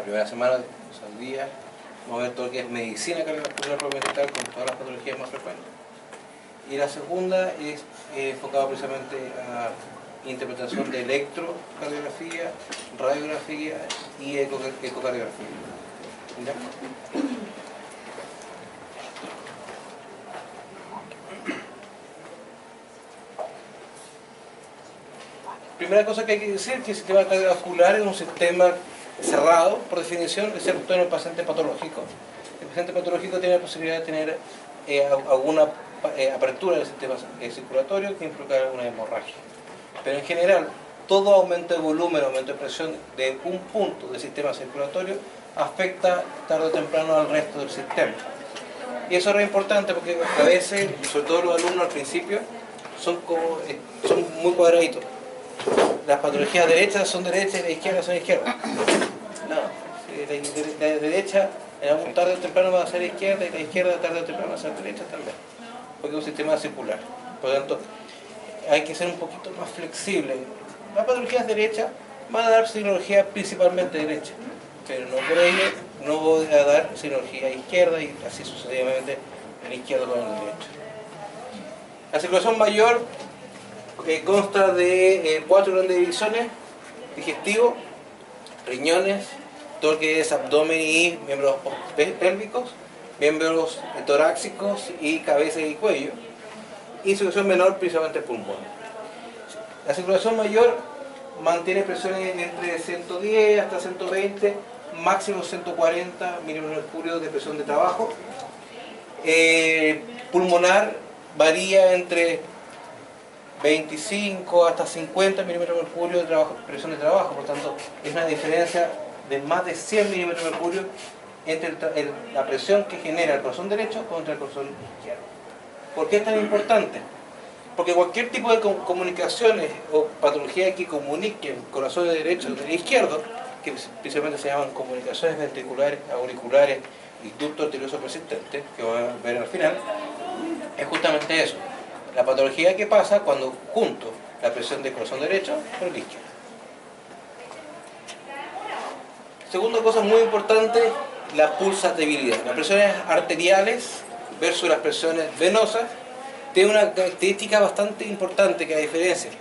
primera semana, o sea, el día, vamos a ver todo lo que es medicina cardiovascular propiamente tal, con todas las patologías más frecuentes. Y la segunda es enfocada precisamente a interpretación de electrocardiografía, radiografía y ecocardiografía. ¿Ya? Primera cosa que hay que decir que el sistema cardiovascular es un sistema cerrado, por definición, excepto en el paciente patológico. El paciente patológico tiene la posibilidad de tener alguna apertura del sistema circulatorio que implica alguna hemorragia. Pero en general, todo aumento de volumen, aumento de presión de un punto del sistema circulatorio afecta tarde o temprano al resto del sistema. Y eso es re importante porque a veces, sobre todo los alumnos al principio, son muy cuadraditos. Las patologías derechas son derechas y las izquierdas son izquierdas. No, la derecha tarde o temprano va a ser izquierda y la izquierda tarde o temprano va a ser derecha también. Porque es un sistema circular. Por lo tanto, hay que ser un poquito más flexible. Las patologías derechas van a dar sinología principalmente derecha, pero no por ello no voy a dar sinología izquierda y así sucesivamente el izquierdo con el derecho. La circulación mayor consta de 4 grandes divisiones: digestivo, riñones, todo lo que es abdomen y miembros pélvicos, miembros torácicos y cabeza y cuello, y circulación menor principalmente pulmón. La circulación mayor mantiene presiones entre 110 hasta 120, máximo 140 milímetros de mercurio de presión de trabajo. Pulmonar varía entre 25 hasta 50 milímetros de mercurio de presión de trabajo, por tanto es una diferencia de más de 100 milímetros de mercurio entre la presión que genera el corazón derecho contra el corazón izquierdo. ¿Por qué es tan importante? Porque cualquier tipo de comunicaciones o patología que comuniquen corazón derecho y izquierdo, que principalmente se llaman comunicaciones ventriculares, auriculares y ducto arterioso persistente, que van a ver al final, es justamente eso. La patología que pasa cuando junto la presión del corazón derecho con el izquierdo. Segunda cosa muy importante, la pulsatividad. Las presiones arteriales versus las presiones venosas tienen una característica bastante importante que diferencia.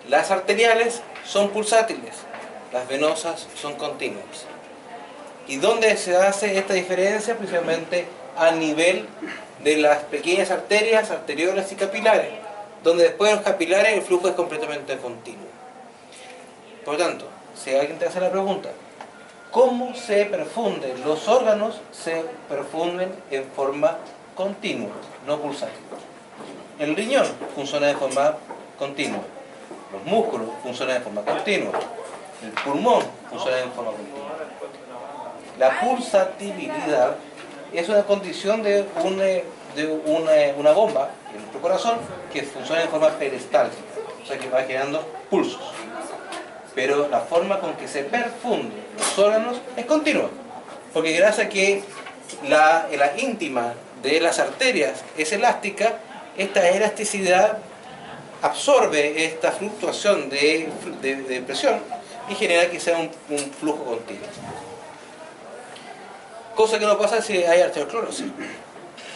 Las arteriales son pulsátiles, las venosas son continuas. ¿Y dónde se hace esta diferencia? Principalmente a nivel de las pequeñas arterias, arteriolas y capilares, donde después de los capilares el flujo es completamente continuo. Por lo tanto, si alguien te hace la pregunta, ¿cómo se perfunden? Los órganos se perfunden en forma continua, no pulsátil. El riñón funciona de forma continua, los músculos funcionan de forma continua, el pulmón funciona de forma continua. La pulsatividad es una condición de una bomba en nuestro corazón que funciona de forma peristáltica, o sea que va generando pulsos. Pero la forma con que se perfunden los órganos es continua, porque gracias a que la íntima de las arterias es elástica, esta elasticidad absorbe esta fluctuación de presión y genera que sea un flujo continuo. Cosa que no pasa si hay arteriosclerosis.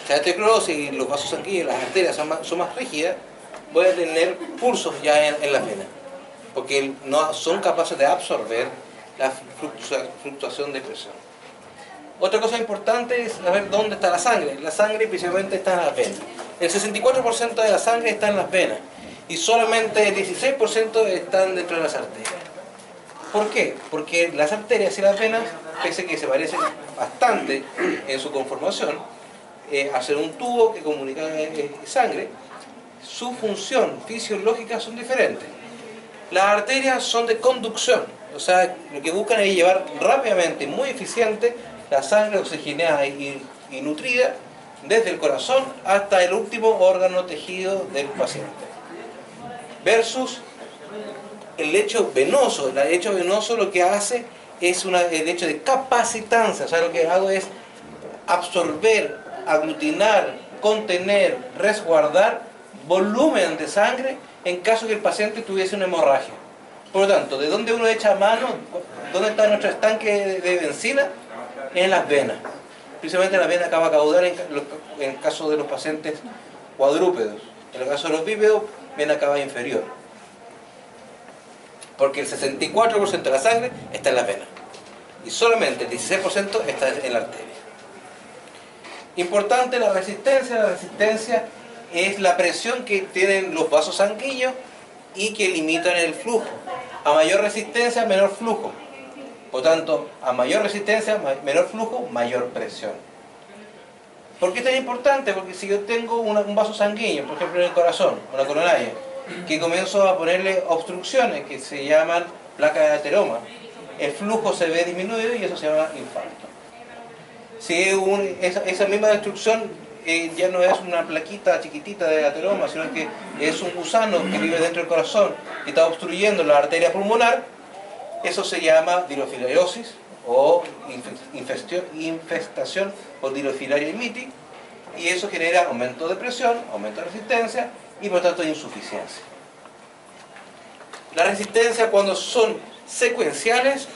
Si hay arteriosclerosis y los vasos sanguíneos, las arterias son más rígidas, voy a tener pulsos ya en las venas, porque no son capaces de absorber la fluctuación de presión. Otra cosa importante es saber dónde está la sangre. La sangre principalmente está en las venas. El 64% de la sangre está en las venas y solamente el 16% están dentro de las arterias. ¿Por qué? Porque las arterias y las venas, pese a que se parecen bastante en su conformación, al ser un tubo que comunica sangre, su función fisiológica son diferentes. Las arterias son de conducción, o sea, lo que buscan es llevar rápidamente, muy eficiente, la sangre oxigenada y nutrida desde el corazón hasta el último órgano tejido del paciente. Versus el lecho venoso. El lecho venoso lo que hace es el hecho de capacitancia, o sea, lo que hago es absorber, aglutinar, contener, resguardar volumen de sangre en caso que el paciente tuviese una hemorragia. Por lo tanto, ¿de dónde uno echa mano? ¿Dónde está nuestro estanque de benzina? En las venas. Principalmente en la vena cava caudal en el caso de los pacientes cuadrúpedos. En el caso de los bípedos, vena cava inferior. Porque el 64% de la sangre está en las venas. Y solamente el 16% está en la arteria. Importante la resistencia. La resistencia es la presión que tienen los vasos sanguíneos y que limitan el flujo. A mayor resistencia, menor flujo. Por tanto, a mayor resistencia, menor flujo, mayor presión. ¿Por qué es tan importante? Porque si yo tengo un vaso sanguíneo, por ejemplo en el corazón, una coronaria, que comienzo a ponerle obstrucciones que se llaman placas de ateroma, el flujo se ve disminuido y eso se llama infarto. Si esa misma destrucción ya no es una plaquita chiquitita de ateroma, sino que es un gusano que vive dentro del corazón y está obstruyendo la arteria pulmonar, eso se llama dirofilariasis o infestación por Dirofilaria mitis, y eso genera aumento de presión, aumento de resistencia y por tanto insuficiencia. La resistencia, cuando son secuenciales,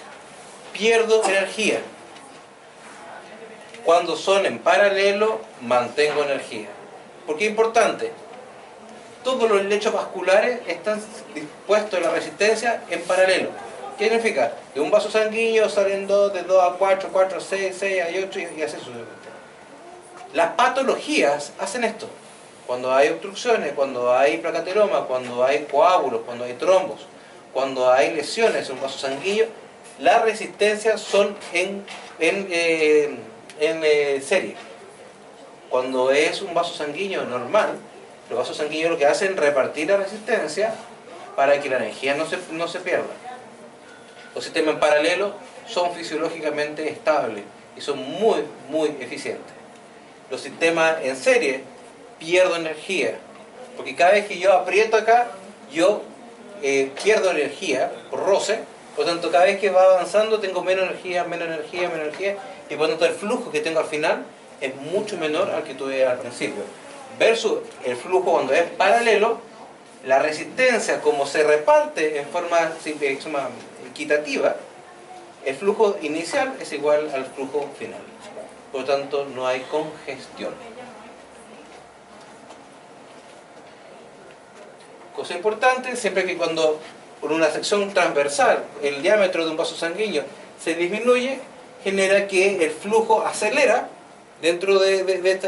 pierdo energía. Cuando son en paralelo, mantengo energía. ¿Por qué es importante? Todos los lechos vasculares están dispuestos en la resistencia en paralelo. ¿Qué significa? De un vaso sanguíneo salen dos, de 2 a 4, 4 a 6, 6 a 8 y así sucesivamente. Las patologías hacen esto. Cuando hay obstrucciones, cuando hay placateroma, cuando hay coágulos, cuando hay trombos, cuando hay lesiones en un vaso sanguíneo, las resistencias son en serie. Cuando es un vaso sanguíneo normal, los vasos sanguíneos lo que hacen es repartir la resistencia para que la energía no se pierda. Los sistemas en paralelo son fisiológicamente estables y son muy, muy eficientes. Los sistemas en serie pierdo energía, porque cada vez que yo aprieto acá, yo pierdo energía por roce. Por lo tanto, cada vez que va avanzando tengo menos energía, menos energía, menos energía, y por lo tanto el flujo que tengo al final es mucho menor al que tuve al principio. Versus el flujo cuando es paralelo, la resistencia como se reparte en forma equitativa, el flujo inicial es igual al flujo final. Por lo tanto, no hay congestión. Cosa importante, siempre que cuando por una sección transversal el diámetro de un vaso sanguíneo se disminuye, genera que el flujo acelera dentro de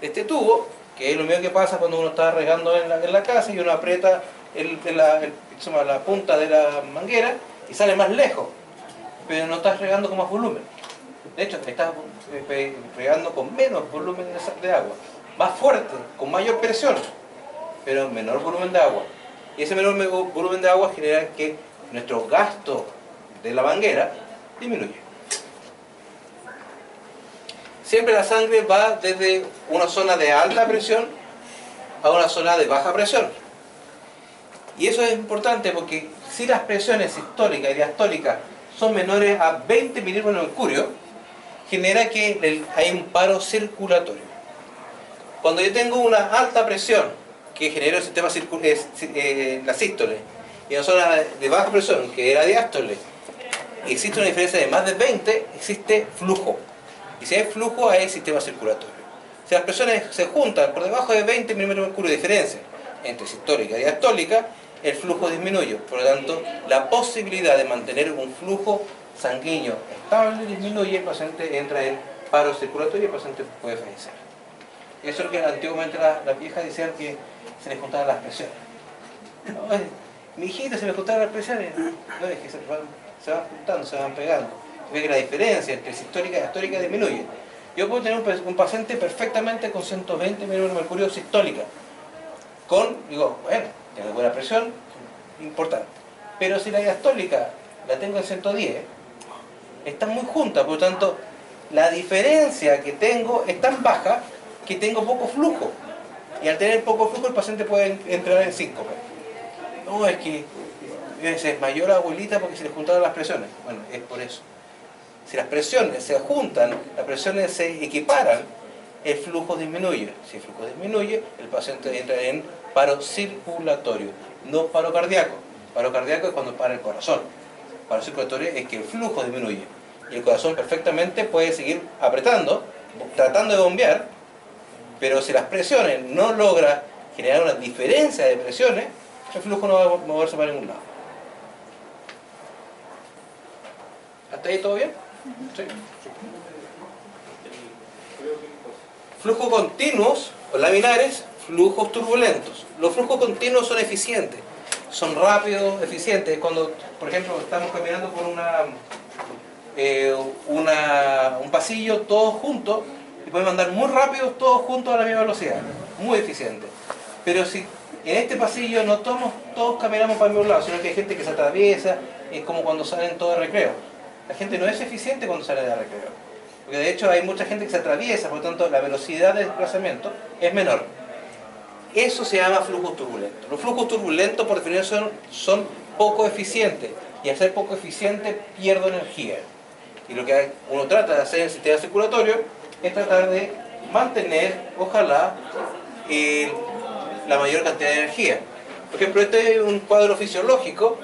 este tubo, que es lo mismo que pasa cuando uno está regando en la casa y uno aprieta la punta de la manguera y sale más lejos, pero no estás regando con más volumen. De hecho, estás regando con menos volumen de agua, más fuerte, con mayor presión, pero menor volumen de agua. Y ese menor volumen de agua genera que nuestro gasto de la manguera disminuye. Siempre la sangre va desde una zona de alta presión a una zona de baja presión. Y eso es importante porque si las presiones sistólicas y diastólicas son menores a 20 milímetros de mercurio, genera que hay un paro circulatorio. Cuando yo tengo una alta presión que genera el sistema la sístole, y una zona de baja presión que era diástole, existe una diferencia de más de 20, existe flujo. Y si hay flujo, hay sistema circulatorio. Si las presiones se juntan por debajo de 20 milímetros de mercurio de diferencia entre sistólica y diastólica, el flujo disminuye. Por lo tanto, la posibilidad de mantener un flujo sanguíneo estable disminuye, el paciente entra en paro circulatorio y el paciente puede fallecer. Eso es lo que antiguamente las viejas decían, que se les juntaban las presiones. No, mi hijita, se me juntaban las presiones. No, es que se van juntando, se van pegando. Ve que la diferencia entre sistólica y diastólica disminuye. Yo puedo tener un paciente perfectamente con 120 milímetros de mercurio sistólica. Digo, bueno, tiene buena presión, importante. Pero si la diastólica la tengo en 110, están muy juntas, por lo tanto, la diferencia que tengo es tan baja que tengo poco flujo. Y al tener poco flujo, el paciente puede entrar en síncope. No, es que se desmayó la abuelita porque se le juntaron las presiones. Bueno, es por eso. Si las presiones se juntan, las presiones se equiparan, el flujo disminuye. Si el flujo disminuye, el paciente entra en paro circulatorio, no paro cardíaco. Paro cardíaco es cuando para el corazón. Paro circulatorio es que el flujo disminuye. Y el corazón perfectamente puede seguir apretando, tratando de bombear, pero si las presiones no logra generar una diferencia de presiones, el flujo no va a moverse para ningún lado. ¿Hasta ahí todo bien? ¿Sí? Flujos continuos o laminares, flujos turbulentos. Los flujos continuos son eficientes, son rápidos, eficientes. Cuando, por ejemplo, estamos caminando por un pasillo todos juntos y podemos andar muy rápido todos juntos a la misma velocidad, muy eficiente. Pero si en este pasillo no todos caminamos para el mismo lado, sino que hay gente que se atraviesa, es como cuando salen todos de recreo. La gente no es eficiente cuando sale de recreo, porque de hecho hay mucha gente que se atraviesa, por lo tanto la velocidad de desplazamiento es menor. Eso se llama flujos turbulentos. Los flujos turbulentos por definición son poco eficientes, y al ser poco eficiente pierdo energía. Y lo que uno trata de hacer en el sistema circulatorio es tratar de mantener, ojalá, la mayor cantidad de energía. Por ejemplo, este es un cuadro fisiológico.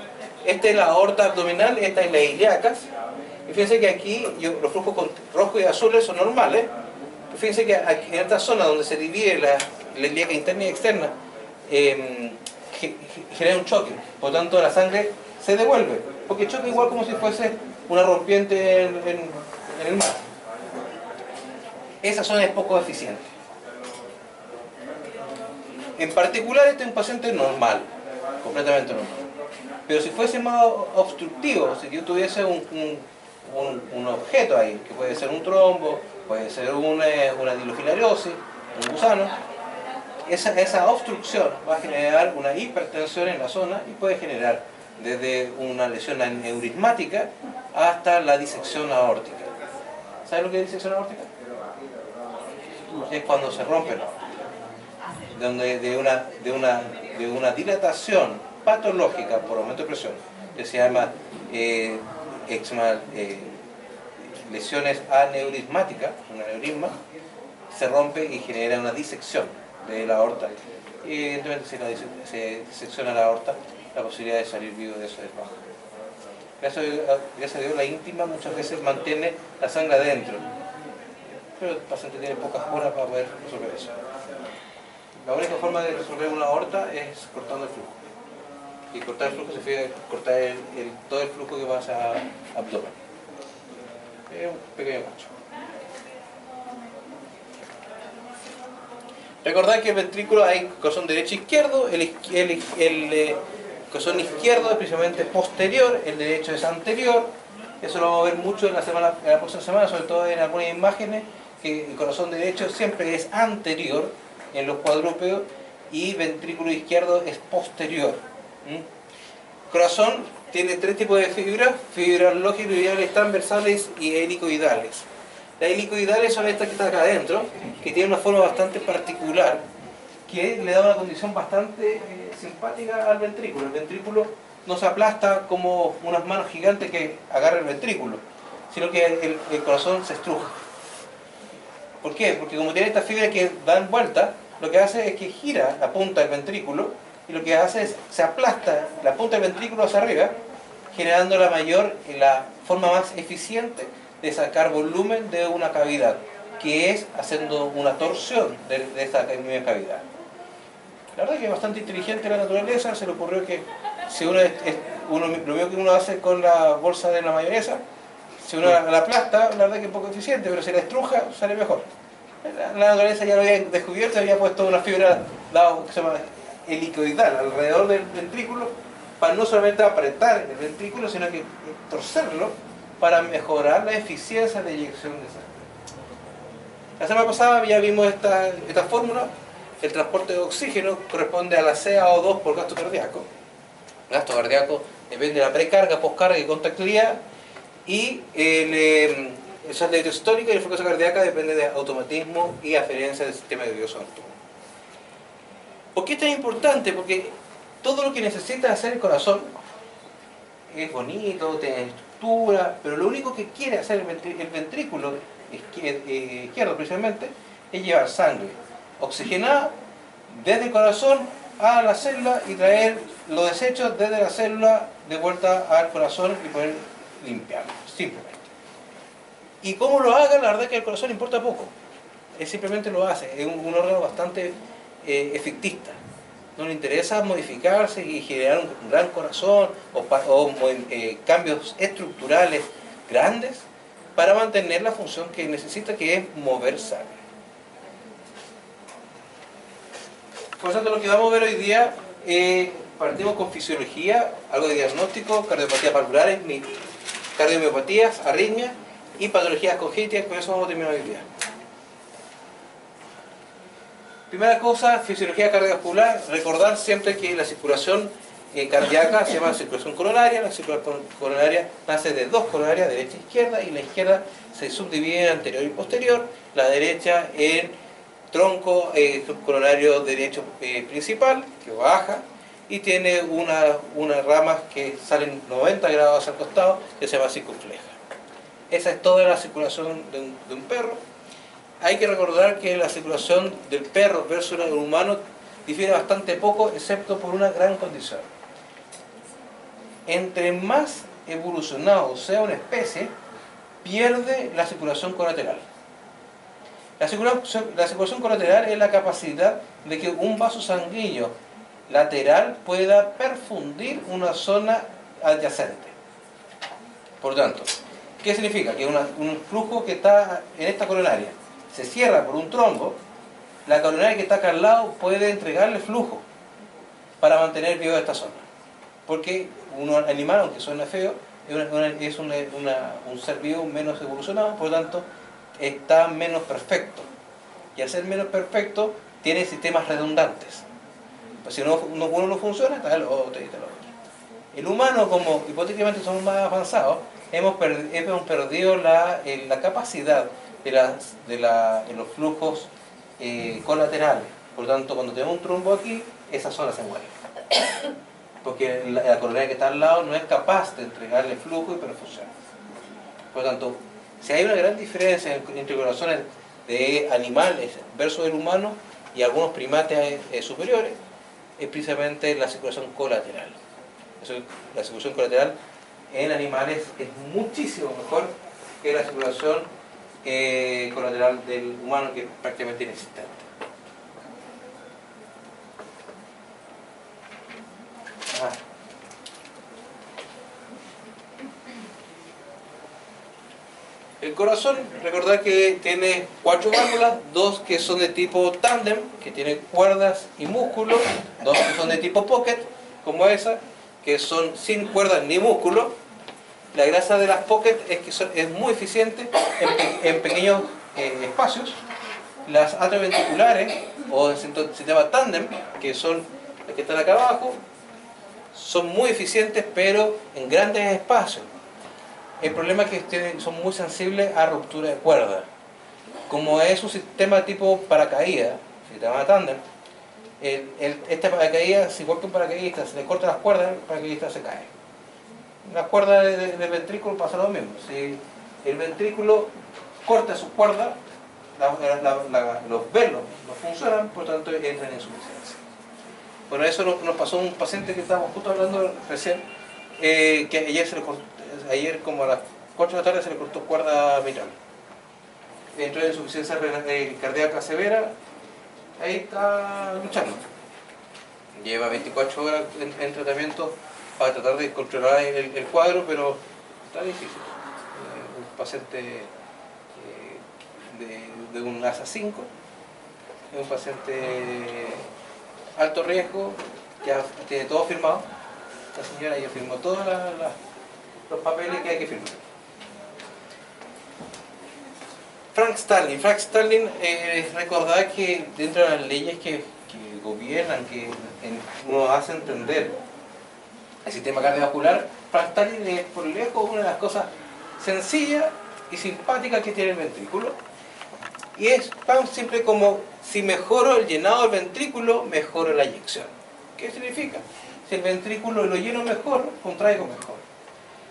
Esta es la aorta abdominal, esta es la ilíacas. Y fíjense que aquí los flujos rojos y azules son normales. Fíjense que aquí, en esta zona donde se divide la ilíaca interna y externa, genera un choque. Por lo tanto, la sangre se devuelve, porque choca igual como si fuese una rompiente en el mar. Esa zona es poco eficiente. En particular, este es un paciente normal, completamente normal. Pero si fuese más obstructivo, si yo tuviese un objeto ahí, que puede ser un trombo, puede ser una dilofilariasis, un gusano, esa obstrucción va a generar una hipertensión en la zona y puede generar desde una lesión aneurismática hasta la disección aórtica. ¿Sabes lo que es disección aórtica? Es cuando se rompe la aorta, donde de una dilatación patológica por aumento de presión, que se llama lesiones aneurismáticas, un aneurisma, se rompe y genera una disección de la aorta. Y evidentemente si se disecciona la aorta, la posibilidad de salir vivo de eso es baja. Gracias a Dios la íntima muchas veces mantiene la sangre adentro, pero el paciente tiene pocas horas para poder resolver eso. La única forma de resolver una aorta es cortando el flujo. Y cortar el flujo significa cortar todo el flujo que pasa a abdomen. Es un pequeño cacho. Recordad que el ventrículo hay corazón derecho e izquierdo. El corazón izquierdo es principalmente posterior, el derecho es anterior. Eso lo vamos a ver mucho en la próxima semana, sobre todo en algunas imágenes, que el corazón derecho siempre es anterior en los cuadrúpedos y ventrículo izquierdo es posterior. Corazón tiene tres tipos de fibras longitudinales, transversales y helicoidales. Las helicoidales son estas que están acá adentro, que tienen una forma bastante particular, que le da una condición bastante simpática al ventrículo. El ventrículo no se aplasta como unas manos gigantes que agarran el ventrículo, sino que el corazón se estruja. ¿Por qué? Porque como tiene estas fibras que dan vuelta, lo que hace es que gira la punta del ventrículo, y lo que hace es se aplasta la punta del ventrículo hacia arriba, generando la forma más eficiente de sacar volumen de una cavidad, que es haciendo una torsión de esta misma cavidad. La verdad es que es bastante inteligente la naturaleza. Se le ocurrió que si lo mismo que uno hace con la bolsa de la mayonesa, si uno la aplasta, la verdad es que es poco eficiente, pero si la estruja, sale mejor. La naturaleza ya lo había descubierto, había puesto una fibra que se llama helicoidal alrededor del ventrículo, para no solamente apretar el ventrículo, sino que torcerlo para mejorar la eficiencia de eyección de sangre. La semana pasada ya vimos esta fórmula. El transporte de oxígeno corresponde a la CaO2 por gasto cardíaco. El gasto cardíaco depende de la precarga, poscarga y contractilidad. Y el saldo diastólico y la frecuencia cardíaca depende de automatismo y aferencia del sistema nervioso autónomo. ¿Por qué es tan importante? Porque todo lo que necesita hacer el corazón es bonito, tiene estructura, pero lo único que quiere hacer el ventrículo izquierdo principalmente es llevar sangre oxigenada desde el corazón a la célula y traer los desechos desde la célula de vuelta al corazón y poder limpiarlo, simplemente. Y cómo lo haga, la verdad es que al corazón importa poco. Él simplemente lo hace, es un órgano bastante efectista. No le interesa modificarse y generar un gran corazón o cambios estructurales grandes para mantener la función que necesita, que es mover sangre. Por eso lo que vamos a ver hoy día, partimos con fisiología, algo de diagnóstico, cardiopatías valvulares, cardiomiopatías, arritmias y patologías congénitas. Con eso vamos a terminar hoy día. Primera cosa, fisiología cardiovascular. Recordar siempre que la circulación cardíaca se llama circulación coronaria. La circulación coronaria nace de dos coronarias, derecha e izquierda, y la izquierda se subdivide en anterior y posterior, la derecha en tronco coronario derecho principal, que baja, y tiene unas ramas que salen 90 grados hacia el costado, que se llama circunfleja. Esa es toda la circulación de un perro. Hay que recordar que la circulación del perro versus el humano difiere bastante poco, excepto por una gran condición. Entre más evolucionado sea una especie, pierde la circulación colateral. La circulación colateral es la capacidad de que un vaso sanguíneo lateral pueda perfundir una zona adyacente. Por tanto, ¿qué significa? Que un flujo que está en esta coronaria se cierra por un trombo, la coronaria que está acá al lado puede entregarle flujo para mantener viva esta zona. Porque un animal, aunque suena feo, es un ser vivo menos evolucionado, por lo tanto, está menos perfecto. Y al ser menos perfecto, tiene sistemas redundantes. Pues si uno no funciona, está el otro y está el otro. El humano, como hipotéticamente somos más avanzados, hemos perdido la capacidad en los flujos colaterales. Por lo tanto, cuando tenemos un trombo aquí, esa zona se muere. Porque la coronaria que está al lado no es capaz de entregarle flujo y perfusión. Por lo tanto, si hay una gran diferencia entre corazones de animales versus el humano y algunos primates superiores, es precisamente la circulación colateral. La circulación colateral en animales es muchísimo mejor que la circulación colateral del humano, que es prácticamente inexistente. El corazón, recordad que tiene 4 válvulas, 2 que son de tipo tándem, que tienen cuerdas y músculo, 2 que son de tipo pocket, como esa, que son sin cuerdas ni músculo. La gracia de las pocket es que es muy eficiente en pequeños espacios. Las atrioventriculares, o el sistema tándem, que son las que están acá abajo, son muy eficientes, pero en grandes espacios. El problema es que son muy sensibles a ruptura de cuerda. Como es un sistema tipo paracaídas, sistema tándem, este paracaídas, igual que un paracaidista, se le cortan las cuerdas, el paracaidista se cae. Las cuerdas del ventrículo pasa lo mismo. Si el ventrículo corta sus cuerdas, los velos no funcionan, por lo tanto entran en insuficiencia. Bueno, eso nos pasó a un paciente que estábamos justo hablando recién, que ayer como a las 4 de la tarde se le cortó cuerda mitral. Entró en insuficiencia cardíaca severa, ahí está luchando. Lleva 24 horas en tratamiento para tratar de controlar el cuadro, pero está difícil. Un paciente de un ASA 5, es un paciente alto riesgo, ya tiene todo firmado. Esta señora ya firmó todos los papeles que hay que firmar. Frank Starling, recordad que dentro de las leyes que gobiernan, que nos hacen entender el sistema cardiovascular, Frank Starling es por lejos una de las cosas sencillas y simpáticas que tiene el ventrículo. Y es tan simple como: si mejoro el llenado del ventrículo, mejoro la eyección. ¿Qué significa? Si el ventrículo lo lleno mejor, contraigo mejor.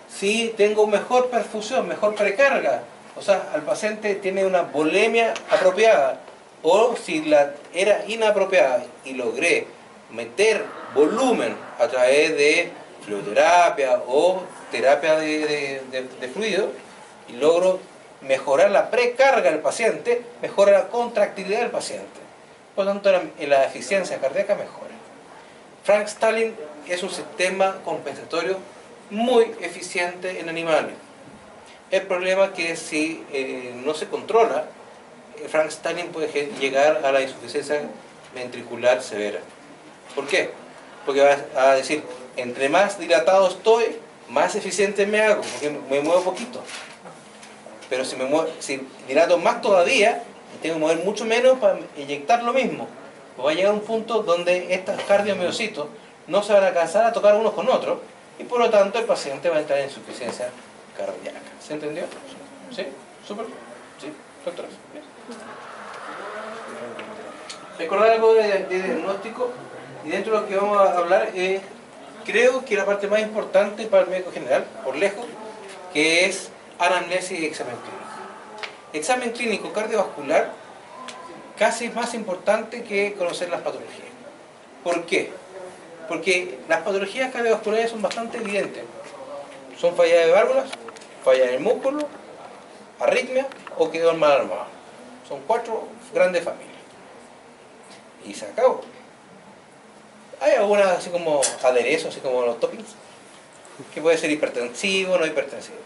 Si tengo mejor perfusión, mejor precarga, o sea, al paciente tiene una volemia apropiada, o si la era inapropiada y logré meter volumen a través de fluidoterapia o terapia de fluido y logro mejorar la precarga del paciente, mejora la contractilidad del paciente. Por lo tanto, la eficiencia cardíaca mejora. Frank Stalin es un sistema compensatorio muy eficiente en animales. El problema es que si no se controla, Frank Stalin puede llegar a la insuficiencia ventricular severa. ¿Por qué? Porque va a decir, entre más dilatado estoy, más eficiente me hago, porque me muevo poquito. Pero si dilato más todavía, tengo que mover mucho menos para inyectar lo mismo. Pues va a llegar un punto donde estos cardiomiocitos no se van a alcanzar a tocar unos con otros y por lo tanto el paciente va a entrar en insuficiencia cardíaca. ¿Se entendió? ¿Sí? ¿Súper? ¿Sí? ¿Doctores? Recordar algo de diagnóstico y dentro de lo que vamos a hablar creo que la parte más importante para el médico general, por lejos, que es anamnesis y examen clínico. Examen clínico cardiovascular casi es más importante que conocer las patologías. ¿Por qué? Porque las patologías cardiovasculares son bastante evidentes. Son fallas de válvulas, fallas en el músculo, arritmia o quedó mal armado. Son 4 grandes familias. Y se acabó. Hay algunas así como aderezos, así como los toppings, que puede ser hipertensivo o no hipertensivo.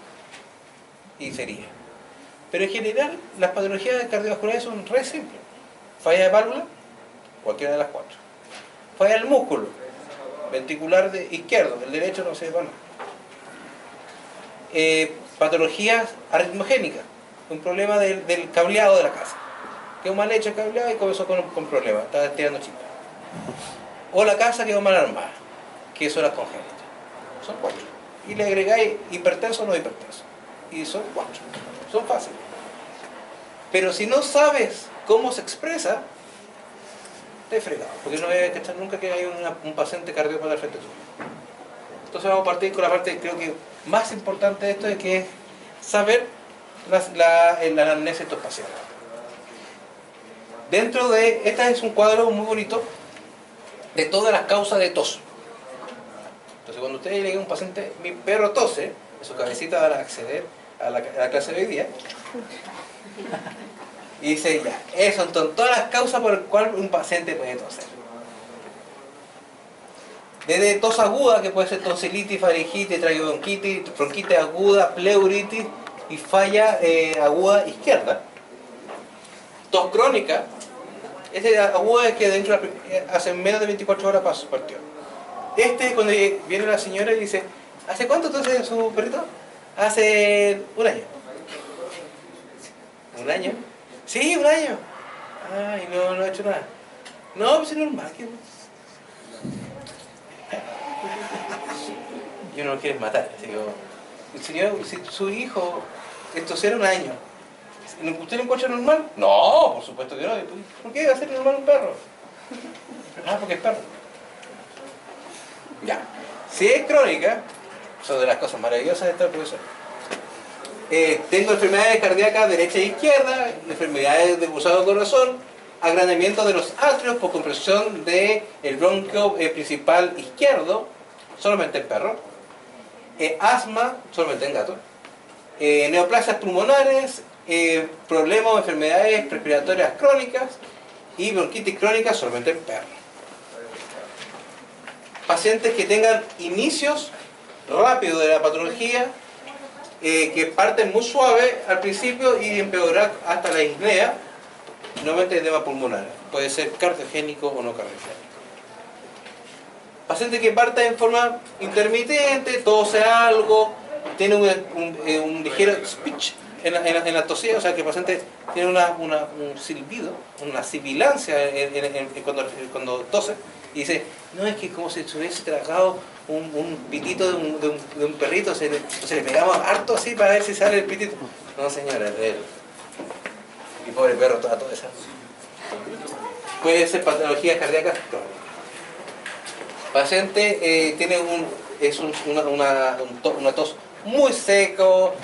Y sería. Pero en general, las patologías cardiovasculares son re simples. Falla de válvula, cualquiera de las 4. Falla del músculo, ventricular izquierdo, el derecho no se va nada. Patologías arritmogénicas, un problema del cableado de la casa. Quedó mal hecho el cableado y comenzó con problemas, estaba tirando chispas. O la casa quedó mal armada, que son las congénitas. Son 4. Y le agregáis hipertenso o no hipertenso. Y son 4. Son fáciles. Pero si no sabes cómo se expresa, te he fregado. Porque no voy a cachar nunca que hay un paciente cardiópata al frente tuyo. Entonces vamos a partir con la parte, creo que más importante de esto, es que es saber la anamnesis de estos pacientes. Dentro de, este es un cuadro muy bonito de todas las causas de tos. Entonces cuando ustedes le digan a un paciente, mi perro tose, su cabecita van a acceder a la clase de hoy día, y dice ya, esas son todas las causas por las cuales un paciente puede toser. Desde tos aguda, que puede ser tonsilitis, faringitis, traqueobronquitis, bronquitis aguda, pleuritis y falla aguda izquierda. Tos crónica, aguda es que dentro hace menos de 24 horas para su partido. Cuando viene la señora y dice, ¿hace cuánto tose su perrito? Hace un año. ¿Un año? Sí, un año. Ay, no ha hecho nada. No, pues es normal. Y uno lo quiere matar. Digo, señor, si su hijo tosiera un año, ¿usted lo encuentra normal? No, por supuesto que no. ¿Por qué va a ser normal un perro? Ah, porque es perro. Ya. Si es crónica, son de las cosas maravillosas de estar profesor. Tengo enfermedades cardíacas derecha e izquierda, enfermedades de cruzado corazón, agrandamiento de los atrios por compresión del bronquio principal izquierdo, solamente en perro, asma, solamente en gato, neoplasias pulmonares, problemas o enfermedades respiratorias crónicas y bronquitis crónica solamente en perro. Pacientes que tengan inicios rápidos de la patología, que parten muy suave al principio y empeorar hasta la disnea, normalmente edema pulmonar, puede ser cardiogénico o no cardiogénico. Paciente que parta en forma intermitente, tose algo, tiene un ligero speech en la tosía, o sea que el paciente tiene un silbido, una sibilancia cuando tose, y dice, no, es que como si se hubiese tragado un pitito de un perrito, se le pegamos harto así para ver si sale el pitito. No, señora, mi pobre perro, toda esa. Puede ser patologías cardíacas crónicas. Paciente tiene una tos muy seco,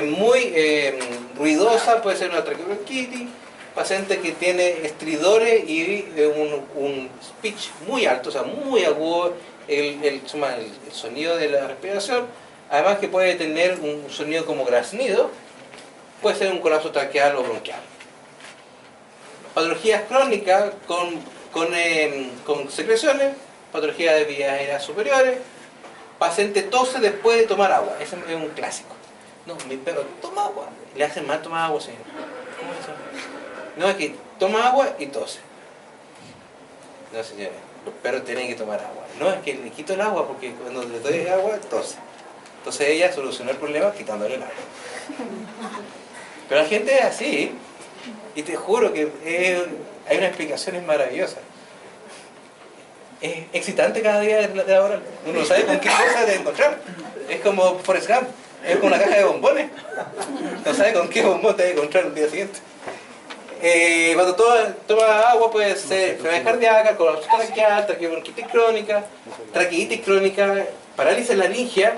muy ruidosa, puede ser una traqueobronquitis, paciente que tiene estridores y un pitch muy alto, o sea, muy agudo el sonido de la respiración, además que puede tener un sonido como graznido, puede ser un colapso traqueal o bronquial. Patologías crónicas con secreciones, patología de vías aéreas superiores, paciente tose después de tomar agua, ese es un clásico. No, mi perro toma agua, le hace mal tomar agua, señor. ¿Cómo es eso? No, es que toma agua y tose. No, señores, los perros tienen que tomar agua. No, es que le quito el agua porque cuando le doy agua, tose. Entonces ella solucionó el problema quitándole el agua. Pero la gente es así, y te juro que hay unas explicaciones maravillosas. Es excitante cada día de laboral. Uno no sabe con qué cosa de encontrar. Es como Forrest Gump, es como una caja de bombones. No sabe con qué bombón te va a encontrar el día siguiente. Cuando toma agua puede ser enfermedad cardíaca, colapso traqueal, traqueobronquitis crónica, parálisis laringia.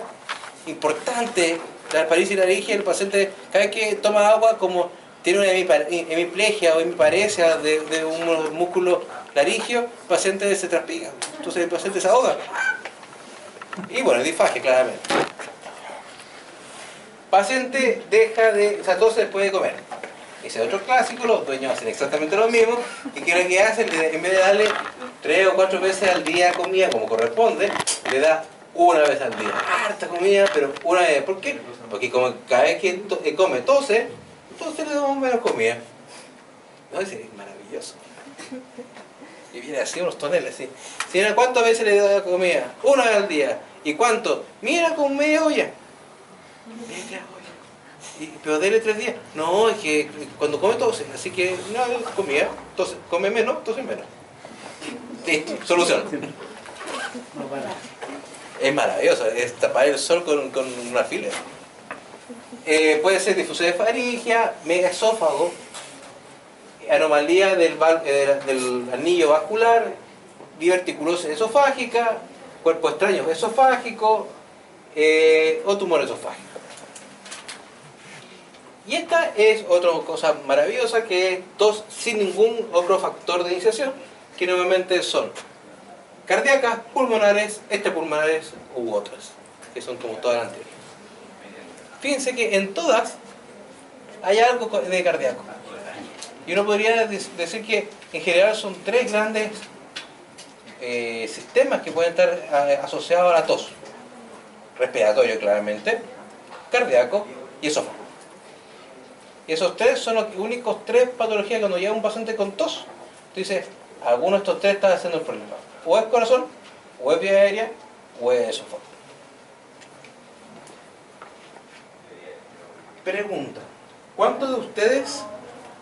Importante, la parálisis laringia, el paciente cada vez que toma agua como tiene una hemiplegia o hemiparesia de un músculo laringio, el paciente se transpira, entonces el paciente se ahoga. Y bueno, disfagia claramente. Paciente deja de, o sea, tose después de comer. Ese es otro clásico, los dueños hacen exactamente lo mismo. ¿Y qué es lo que hacen? En vez de darle 3 o 4 veces al día comida como corresponde, le da una vez al día. Harta comida, pero una vez. ¿Por qué? Porque como cada vez que come tose, entonces le damos menos comida. No, es maravilloso. Y viene así unos toneles así. Señora, ¿cuántas veces le da comida? Una vez al día. ¿Y cuánto? Mira, con media olla. Media olla. Pero dele 3 días. No, es que cuando come tose, así que no comida, entonces come menos, tose menos. Listo, solución. Es maravilloso, es tapar el sol con una fila. Puede ser difusión de faringia, megaesófago, anomalía del anillo vascular, diverticulosis esofágica, cuerpo extraño esofágico o tumor esofágico. Y esta es otra cosa maravillosa, que es tos sin ningún otro factor de iniciación, que normalmente son cardíacas, pulmonares, extrapulmonares u otras, que son como todas las anteriores. Fíjense que en todas hay algo de cardíaco. Y uno podría decir que en general son 3 grandes sistemas que pueden estar asociados a la tos. Respiratorio, claramente, cardíaco y esófago. Y esos 3 son los únicos 3 patologías cuando llega un paciente con tos. Tú dices, alguno de estos 3 está haciendo el problema. O es corazón, o es vía aérea, o es esófago. Pregunta, ¿cuántos de ustedes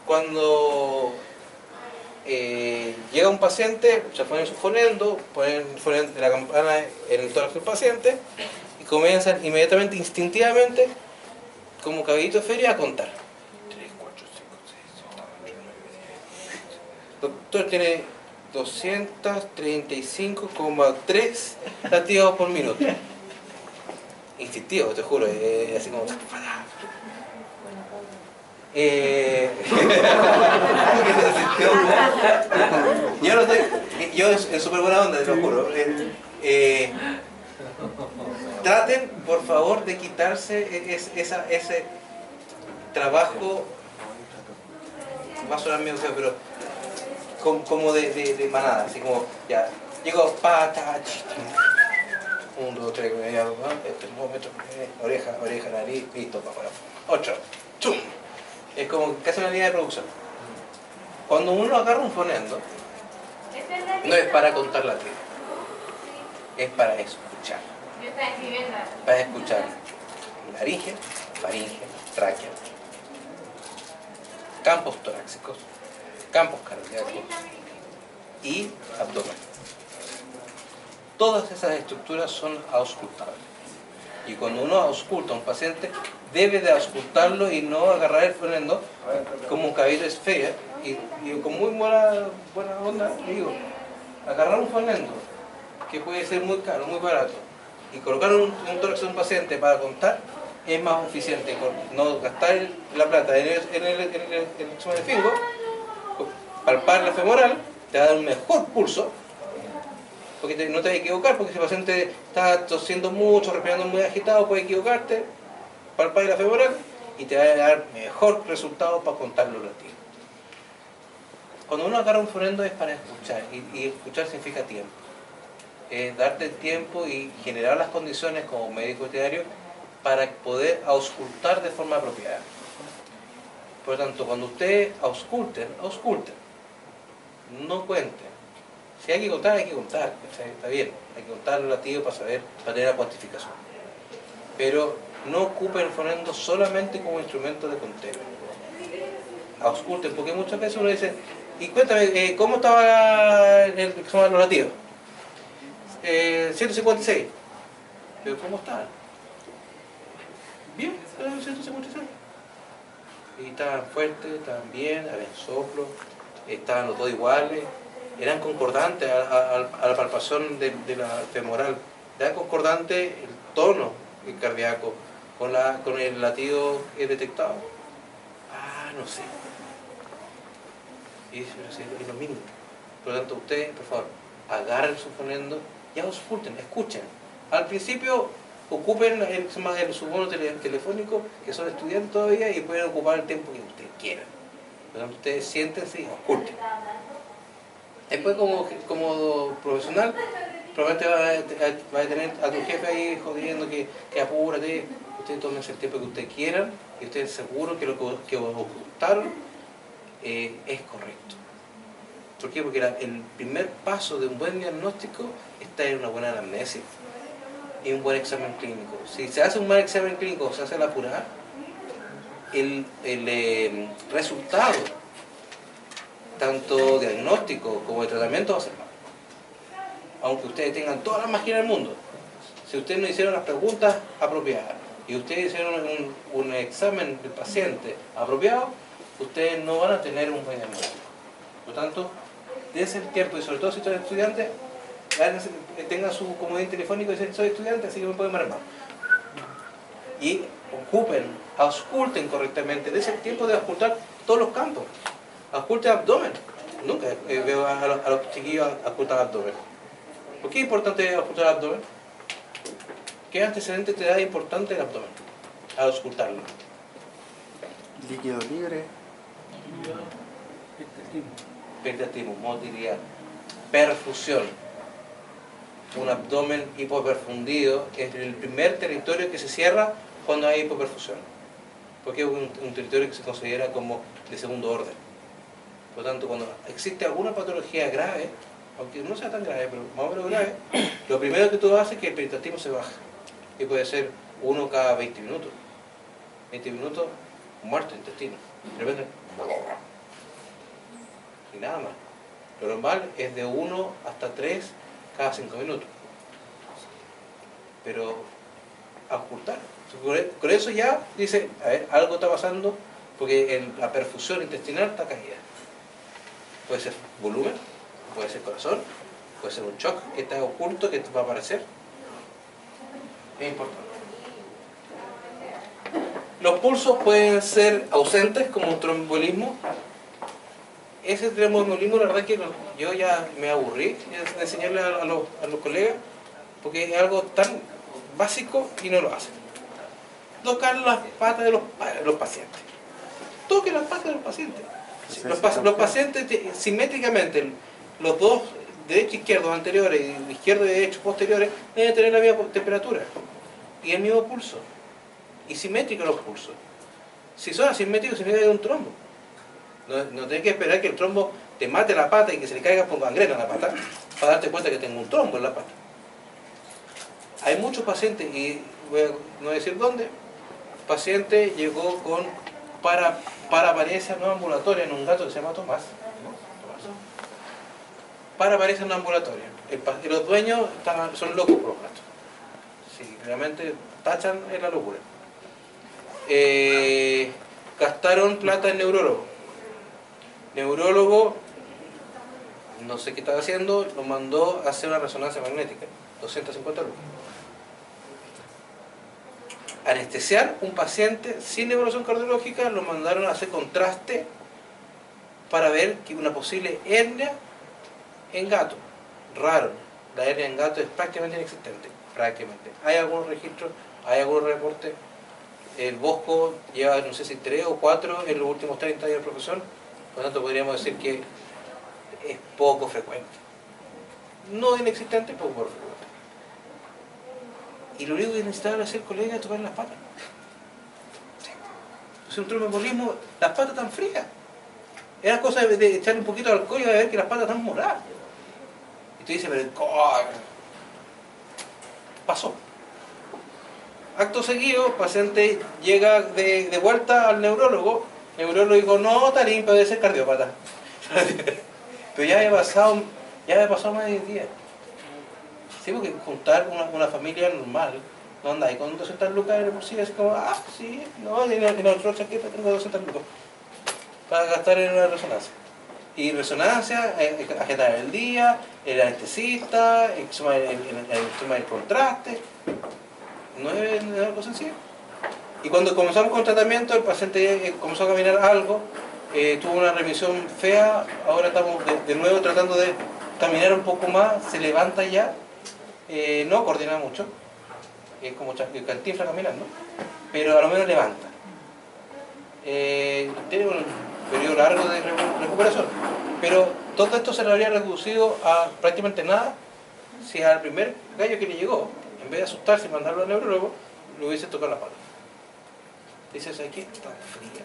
cuando llega un paciente, se ponen su fonendo, ponen la campana en el tórax del paciente y comienzan inmediatamente, instintivamente, como caballito de feria, a contar? 3, 4, 5, 6, 7, 8, 9, 10. El doctor tiene 235,3 latidos por minuto. Instintivo, te juro, así como... yo no estoy, yo en súper buena onda, te lo juro. Traten, por favor, de quitarse ese trabajo, va a sonar medio feo, pero como de manada, así como, ya, llego, pata, 1, 2, 3, termómetro, oreja, nariz, listo, para afuera. 8, chum. Es como casi una línea de producción. Cuando uno agarra un fonendo, no es para contar la tripa, es para escuchar. Para escuchar laringe, faringe, tráquea, campos torácicos, campos cardíacos y abdomen. Todas esas estructuras son auscultables. Y cuando uno ausculta a un paciente, debe de auscultarlo y no agarrar el fonendo como un caballito de esfera. Y con muy buena onda, digo, agarrar un fonendo, que puede ser muy caro, muy barato, y colocar un tórax de un paciente para contar, es más eficiente. No gastar la plata en el examen de fingo palpar la femoral, te va a dar un mejor pulso, porque no te vas a equivocar, porque si el paciente está tosiendo mucho, respirando muy agitado, puede equivocarte, palpar la femoral y te va a dar mejor resultado para contar los latidos. Cuando uno agarra un fonendo es para escuchar, y escuchar significa tiempo. Darte tiempo y generar las condiciones como médico veterinario para poder auscultar de forma apropiada. Por lo tanto, cuando ustedes ausculten, no cuenten. Si hay que contar, está bien, hay que contar los latidos para saber, para tener la cuantificación. Pero no ocupen el fonendo solamente como instrumento de conteo. Ausculten, porque muchas veces uno dice, y cuéntame, ¿cómo estaba los latidos? 156. Pero ¿cómo estaban? Bien, estaban 156. Y estaban fuertes, estaban bien, habían soplo, estaban los dos iguales, eran concordantes a la palpación de la femoral, era concordante el tono cardíaco con el latido detectado. Ah, no sé. Y es lo mínimo. Por lo tanto, ustedes, por favor, agarren su fonendo y ausculten, escuchen. Al principio, ocupen su bono telefónico, que son estudiantes todavía, y pueden ocupar el tiempo que ustedes quieran. Por lo tanto, ustedes siéntense y ausculten. Después, como profesional, probablemente va a tener a tu jefe ahí jodiendo que apúrate. Ustedes tómense el tiempo que ustedes quieran y ustedes seguros que lo que ocultaron es correcto. ¿Por qué? Porque el primer paso de un buen diagnóstico está en una buena anamnesis y un buen examen clínico. Si se hace un mal examen clínico, se hace la apurada, el resultado, tanto diagnóstico como de tratamiento, va a ser malo. Aunque ustedes tengan todas las máquinas del mundo, si ustedes no hicieron las preguntas apropiadas y ustedes hicieron un examen del paciente apropiado, ustedes no van a tener un buen diagnóstico. Por lo tanto, dense el tiempo, y sobre todo si son estudiantes, tengan su comodín telefónico y dicen, soy estudiante, así que me pueden marcar. Y ausculten correctamente, dense el tiempo de auscultar todos los campos. Ausculten abdomen. Nunca veo a los chiquillos auscultar abdomen. ¿Por qué es importante auscultar abdomen? ¿Qué antecedente te da importante el abdomen al auscultarlo? Líquido libre. Peritactismo, motilidad, perfusión. Un abdomen hipoperfundido es el primer territorio que se cierra cuando hay hipoperfusión, porque es un territorio que se considera como de segundo orden. Por lo tanto, cuando existe alguna patología grave, aunque no sea tan grave, pero más o menos grave, lo primero que tú haces es que el peritactismo se baja, y puede ser uno cada 20 minutos. 20 minutos, muerto el intestino. De repente, y nada más. Lo normal es de 1 hasta 3 cada 5 minutos. Pero auscultar. Con eso ya dice, a ver, algo está pasando porque la perfusión intestinal está caída. Puede ser volumen, puede ser corazón, puede ser un shock que está oculto, que va a aparecer. Es importante. Los pulsos pueden ser ausentes, como un tromboembolismo. Ese tromboembolismo, la verdad es que yo ya me aburrí de enseñarle a los colegas, porque es algo tan básico y no lo hacen. Tocar las patas de los pacientes. Toquen las patas de los pacientes. Los pacientes simétricamente, los dos, derecho e izquierdo anteriores y izquierdo y derecho posteriores, deben tener la misma temperatura y el mismo pulso. Y simétricos los pulsos. Si son asimétricos, significa que hay un trombo. No tenés que esperar que el trombo te mate la pata y que se le caiga por gangrena en la pata para darte cuenta que tengo un trombo en la pata. Hay muchos pacientes, y no voy a decir dónde, paciente llegó con paraparesia no ambulatoria en un gato que se llama Tomás. Paraparesia no ambulatoria. Y los dueños son locos por los gatos. Sí, realmente tachan en la locura. Gastaron plata en neurólogo. Neurólogo, no sé qué estaba haciendo, lo mandó a hacer una resonancia magnética, 250 lucas. Anestesiar un paciente sin evaluación cardiológica, lo mandaron a hacer contraste para ver que una posible hernia en gato. Raro, la hernia en gato es prácticamente inexistente, prácticamente. Hay algunos registros, hay algunos reportes. El Bosco lleva, no sé si 3 o 4 en los últimos 30 años de profesión, por lo tanto podríamos decir que es poco frecuente. No inexistente, poco frecuente. Y lo único que necesitaba hacer el colega es tocar las patas. Entonces un tromboembolismo, las patas están frías. Era cosa de echarle un poquito de alcohol y de ver que las patas están moradas. Y tú dices, pero pasó. Acto seguido, el paciente llega de vuelta al neurólogo. El neurólogo dijo, no, está limpio, debe ser cardiópata. Pero ya había pasado más de 10 días. Sí, porque juntar una familia normal, no anda ahí con 200 lucas de por sí, es como, sí, no, en la otra chaqueta tengo 200 lucas para gastar en una resonancia. Y resonancia, agendar el día, el anestesista, el tema del contraste, no es algo sencillo. Y cuando comenzamos con el tratamiento, el paciente comenzó a caminar algo, tuvo una remisión fea, ahora estamos de nuevo tratando de caminar un poco más, se levanta ya, no coordina mucho, es como Cantinflas caminando, pero a lo menos levanta. Tiene un periodo largo de recuperación, pero todo esto se lo habría reducido a prácticamente nada si al primer gallo que le llegó, en vez de asustarse y mandarlo al neurólogo, le hubiese tocado la pata. Dices, aquí está fría.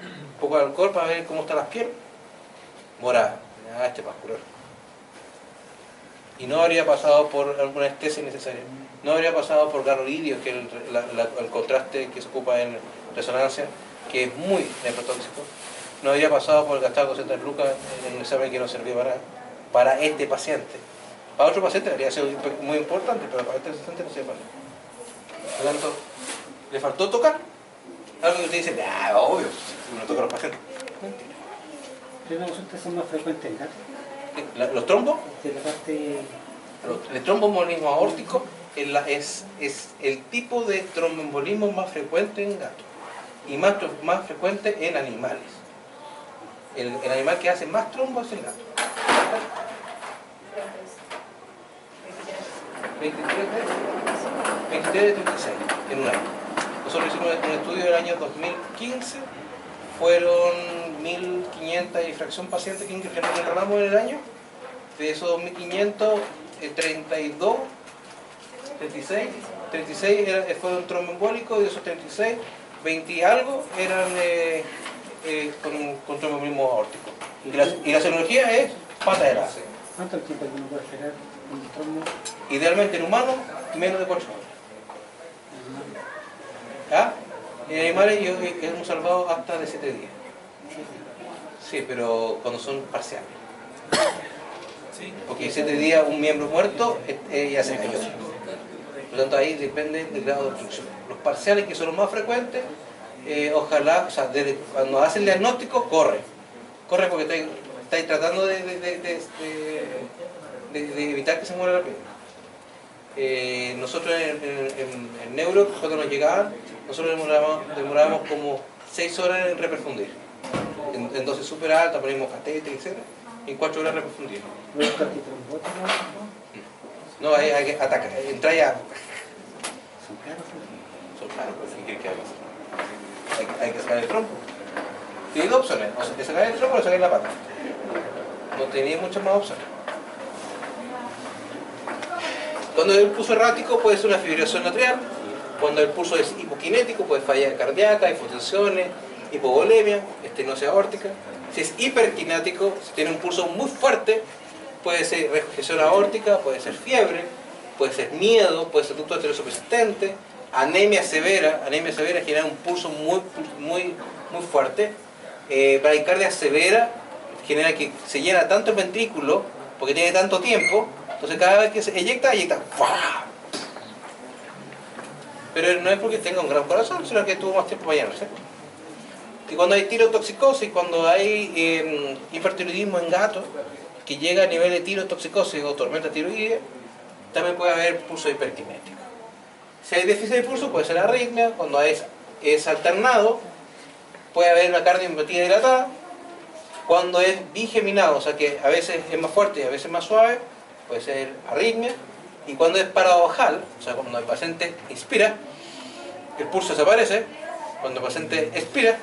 Un poco de alcohol para ver cómo están las pieles. Morada, este para curar. Y no habría pasado por alguna anestesia innecesaria. No habría pasado por garrolidio, que es el contraste que se ocupa en resonancia, que es muy nefrotóxico. No habría pasado por gastar 200 lucas en un examen que no servía para este paciente. Para otro paciente habría sido muy importante, pero para este paciente no sirve para nada. Por lo tanto, le faltó tocar. Algo que usted dice, obvio, uno toca a los pacientes. Mentira. ¿Pero las consultas son más frecuentes en gatos? ¿Los trombos? De la parte... El tromboembolismo aórtico es el tipo de tromboembolismo más frecuente en gatos y más frecuente en animales. El animal que hace más trombo es el gato. 23 de 36 en un año. Nosotros hicimos un estudio del año 2015, fueron 1.500 y fracción pacientes que enrolamos en el año. De esos 2.500, 32, 36 fueron tromboembólicos, y de esos 36, 20 y algo eran con tromboembolismo aórtico. Y la serología es pata de la. ¿Cuánto tiempo uno puede esperar un trombo? Idealmente en humanos, menos de 4 horas. ¿Ah? En animales hemos salvado hasta de 7 días. Sí, pero cuando son parciales. Porque 7 días un miembro muerto ya se cayó. Por lo tanto ahí depende del grado de obstrucción. Los parciales, que son los más frecuentes, ojalá, o sea, cuando hacen el diagnóstico, corre porque estáis tratando de evitar que se muera la piel. Nosotros en neuro, cuando nos llegaban, nosotros demorábamos como 6 horas en reperfundir. En dosis súper alta, ponemos catéter, etc. Y en 4 horas reperfundir. ¿No es antitrombótico? No, hay que atacar, entra ya. ¿Son caros? Son caros, ¿qué quieres que haga? Hay que sacar el trompo. Tiene 2 opciones, o de sacar el trompo o de sacar la pata. No tenía muchas más opciones. Cuando el pulso errático puede ser una fibrilación atrial, cuando el pulso es hipokinético puede falla cardíaca, hipotensiones, hipovolemia, estenosis aórtica. Si es hiperkinético, si tiene un pulso muy fuerte, puede ser regurgitación aórtica, puede ser fiebre, puede ser miedo, puede ser ducto arterioso persistente, anemia severa genera un pulso muy fuerte, bradicardia severa genera que se llena tanto el ventrículo porque tiene tanto tiempo. Entonces cada vez que se eyecta, ¡fua! Pero no es porque tenga un gran corazón, sino que tuvo más tiempo para llenarse. Y cuando hay tirotoxicosis, cuando hay hipertiroidismo en gatos, que llega a nivel de tirotoxicosis o tormenta tiroidea, también puede haber pulso hiperkinético. Si hay déficit de pulso, puede ser arritmia. Cuando es alternado, puede haber una cardiomiopatía dilatada, Cuando es bigeminado, o sea que a veces es más fuerte y a veces más suave, puede ser arritmia. Y cuando es paradojal, o sea, cuando el paciente inspira, el pulso desaparece. Cuando el paciente expira,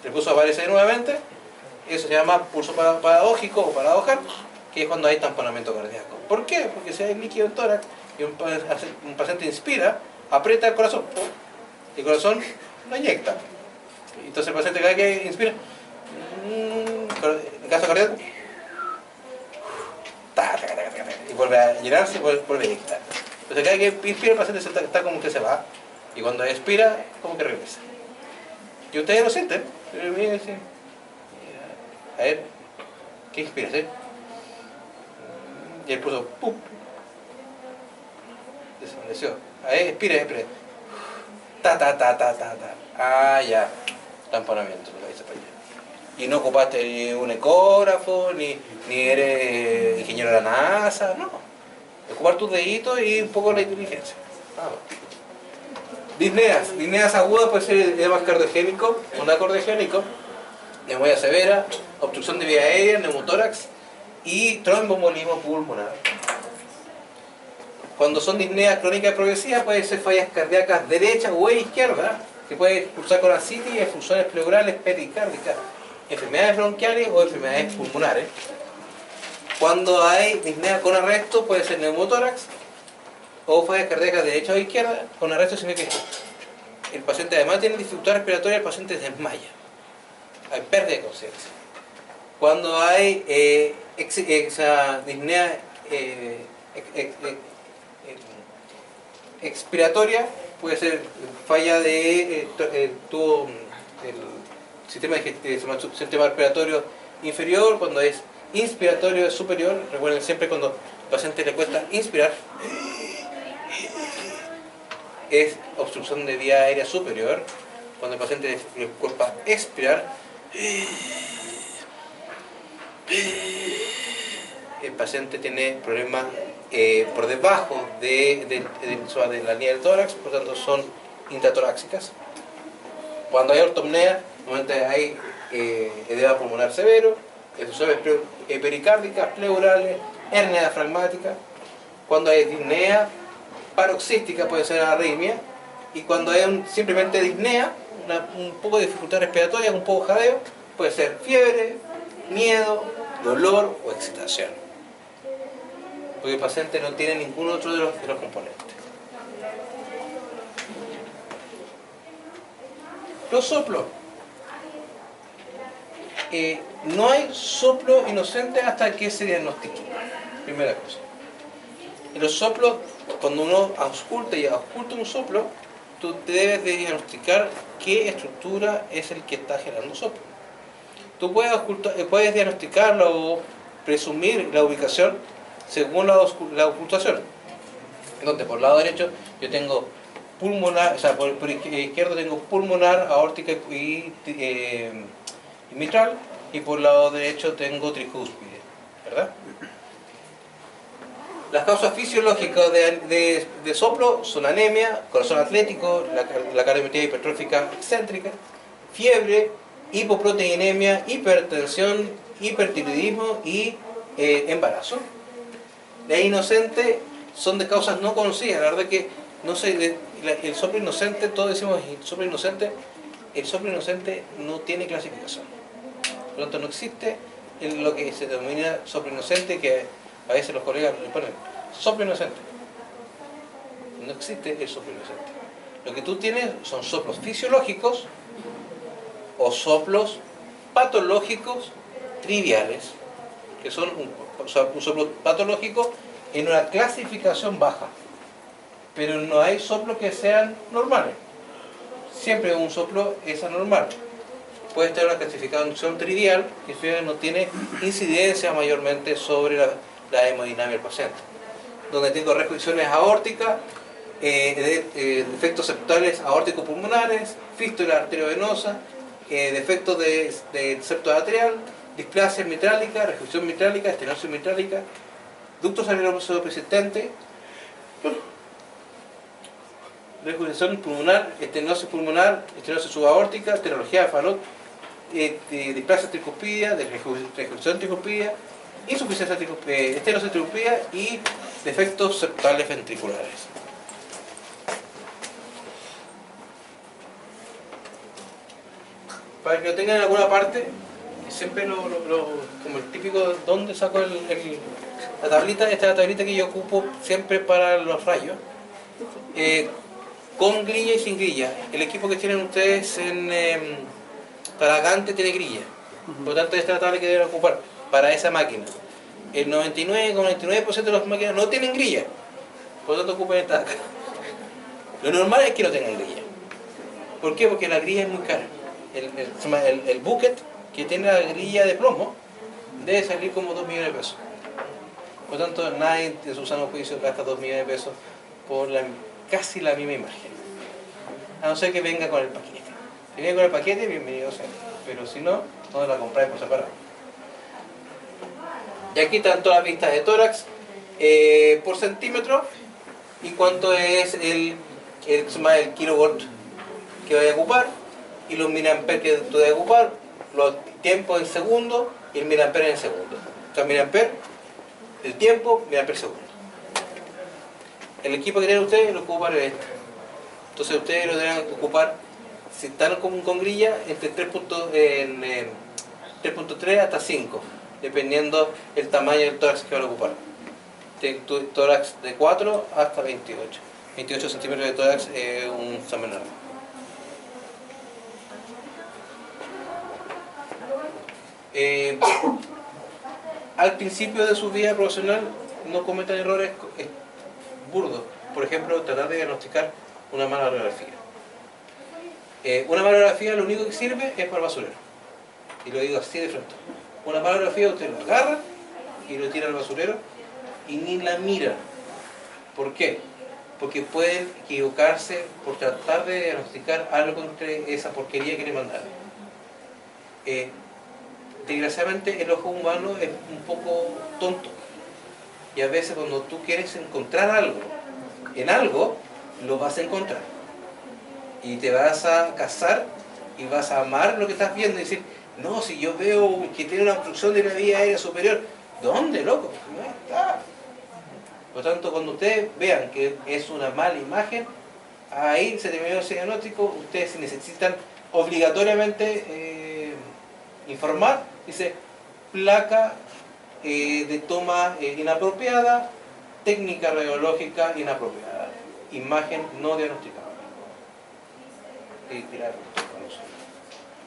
el pulso aparece nuevamente. Eso se llama pulso paradójico o paradojal, que es cuando hay tamponamiento cardíaco. ¿Por qué? Porque si hay líquido en tórax y un paciente inspira, aprieta el corazón y el corazón lo inyecta. Entonces el paciente cada que inspira, en caso cardíaco, y vuelve a llenarse y vuelve a inyectar. Entonces cada que inspira el paciente está como que se va, y cuando expira como que regresa. Y ustedes lo sienten. A ver, ¿qué inspira? ¿Sí? Y él puso ¡pum! Desapareció. A ver, expira. Ah, ya. Tamponamiento, lo dice para allá. Y no ocupaste ni un ecógrafo, ni eres ingeniero de la NASA, no. Ocupar tus deditos y un poco la inteligencia. Disneas agudas puede ser edema cardiogénico, un cardiogénico, neumonía severa, obstrucción de vía aérea, neumotórax y tromboembolismo pulmonar. Cuando son disneas crónicas progresivas pueden ser fallas cardíacas derecha o izquierda, que puede cursar con ascitis, effusiones pleurales pericárdicas, enfermedades bronquiales o enfermedades pulmonares. Cuando hay disnea con arresto puede ser neumotórax o fallas cardíacas derecha o izquierda. Con arresto significa que el paciente además tiene dificultad respiratoria, el paciente desmaya. Hay pérdida de conciencia. Cuando hay esa disnea expiratoria, puede ser falla de tubo sistema respiratorio inferior. Cuando es inspiratorio es superior. Recuerden siempre cuando al paciente le cuesta inspirar, es obstrucción de vía aérea superior. Cuando el paciente le cuesta expirar, el paciente tiene problemas por debajo de la línea del tórax, por tanto son intratoráxicas. Cuando hay ortopnea, normalmente hay edema pulmonar severo, effusiones pericárdicas, pleurales, hernia diafragmática. Cuando hay disnea paroxística puede ser arritmia, y cuando hay simplemente disnea, un poco de dificultad respiratoria, un poco jadeo, puede ser fiebre, miedo, dolor o excitación. Porque el paciente no tiene ningún otro de los componentes. Los soplos. No hay soplo inocente hasta que se diagnostique. Primera cosa. En los soplos, cuando uno ausculta un soplo, tú debes de diagnosticar qué estructura es el que está generando soplo. Tú puedes diagnosticarlo o presumir la ubicación según la ocultación. Entonces, por el lado derecho yo tengo pulmonar, o sea, por izquierdo tengo pulmonar, aórtica y mitral, y por el lado derecho tengo tricúspide, ¿verdad? Las causas fisiológicas de soplo son anemia, corazón atlético, la cardiometría hipertrófica excéntrica, fiebre, hipoproteinemia, hipertensión, hipertiroidismo y embarazo. La inocente son de causas no conocidas. La verdad que no sé, el soplo inocente, todos decimos soplo inocente, el soplo inocente no tiene clasificación. Por lo tanto, no existe lo que se denomina soplo inocente, que a veces los colegas le ponen soplo inocente. No existe el soplo inocente. Lo que tú tienes son soplos fisiológicos o soplos patológicos triviales, que son un soplo patológico en una clasificación baja. Pero no hay soplos que sean normales. Siempre un soplo es anormal. Puede estar una clasificación trivial que no tiene incidencia mayormente sobre la hemodinamia del paciente. Donde tengo restricciones aórticas, defectos septales aórtico-pulmonares, fístula arteriovenosa, defectos del septo atrial, displasia mitrálica, restricción mitrálica, estenosis mitrálica, ducto sanguíneo persistente, regurgitación pulmonar, estenosis subaórtica, tetralogía de Fallot, displasia tricuspidia, de regresión tricuspidia, insuficiencia tricuspidia, estenosis tricuspidia y defectos septales ventriculares. Para que lo tengan en alguna parte, siempre como el típico, ¿dónde saco la tablita? Esta es la tablita que yo ocupo siempre para los rayos, con grilla y sin grilla. El equipo que tienen ustedes en Talagante tiene grilla, por lo tanto esta es la tabla que deben ocupar para esa máquina. El 99,99% de las máquinas no tienen grilla, por lo tanto ocupen esta de acá. Lo normal es que no tengan grilla. ¿Por qué? Porque la grilla es muy cara. El bucket que tiene la grilla de plomo debe salir como 2 millones de pesos. Por lo tanto, nadie en su sano juicio gasta 2 millones de pesos por casi la misma imagen. A no ser que venga con el paquete. Si viene con el paquete, bienvenido sea. Pero si no, no la compráis por separado. Y aquí están todas las vistas de tórax por centímetro y cuánto es el kilovolt que vaya a ocupar y los miliamperes que tú debes ocupar, los tiempos en segundo y el miliampere en segundo. O sea, miliampere, el tiempo, miliampere segundo. El equipo que tienen ustedes lo ocupan en este. Entonces ustedes lo deben ocupar, si están con grilla, entre 3.3 hasta 5, dependiendo el tamaño del tórax que van a ocupar. Tórax de 4 hasta 28. 28 centímetros de tórax es un semenal. Al principio de su vida profesional no cometan errores burdos. Por ejemplo, tratar de diagnosticar una mala radiografía. Una mala radiografía lo único que sirve es para el basurero. Y lo digo así de frente. Una mala radiografía usted lo agarra y lo tira al basurero y ni la mira. ¿Por qué? Porque pueden equivocarse por tratar de diagnosticar algo entre esa porquería que le mandaron. Desgraciadamente el ojo humano es un poco tonto y a veces cuando tú quieres encontrar algo en algo, lo vas a encontrar y te vas a casar y vas a amar lo que estás viendo y decir, no, si yo veo que tiene una obstrucción de la vía aérea superior, ¿dónde, loco? No está. Por lo tanto, cuando ustedes vean que es una mala imagen, ahí se terminó ese diagnóstico. Ustedes necesitan obligatoriamente informar, dice placa de toma inapropiada, técnica radiológica inapropiada, imagen no diagnosticada.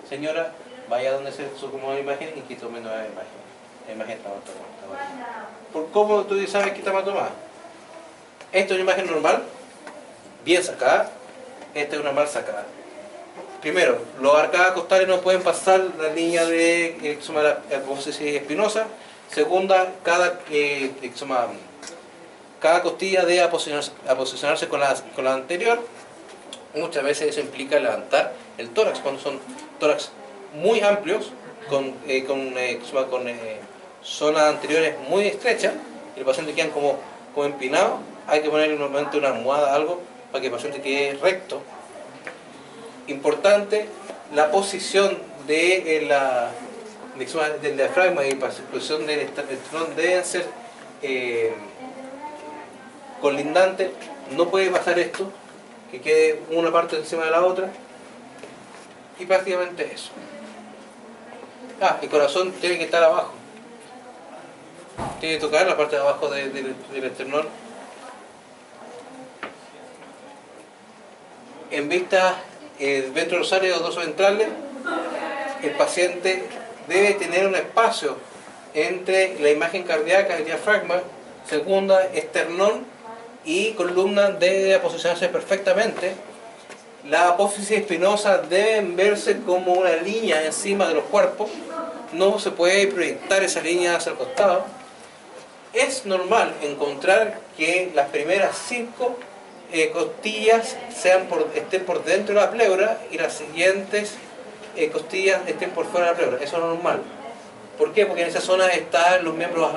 Señora, vaya donde se tomó la imagen y que tome nueva imagen. La imagen está mal tomada. ¿Por cómo tú sabes que está mal tomada? Esta es una imagen normal, bien sacada. Esta es una mal sacada. Primero, los arcadas costales no pueden pasar la línea de la apófisis espinosa. Segunda, cada costilla debe posicionarse con la anterior. Muchas veces eso implica levantar el tórax, cuando son tórax muy amplios, con zonas anteriores muy estrechas, y el paciente queda como empinado. Hay que ponerle normalmente una almohada, algo, para que el paciente quede recto. Importante, la posición del diafragma y la posición del esternón deben ser colindantes. No puede pasar esto, que quede una parte encima de la otra, y prácticamente eso. El corazón tiene que estar abajo, tiene que tocar la parte de abajo del esternón. En vista ventrosales o dorsoventrales, el paciente debe tener un espacio entre la imagen cardíaca, el diafragma, segunda, esternón y columna debe posicionarse perfectamente. La apófisis espinosa deben verse como una línea encima de los cuerpos, no se puede proyectar esa línea hacia el costado. Es normal encontrar que las primeras 5 costillas estén por dentro de la pleura y las siguientes costillas estén por fuera de la pleura. Eso es normal. ¿Por qué? Porque en esa zona están los miembros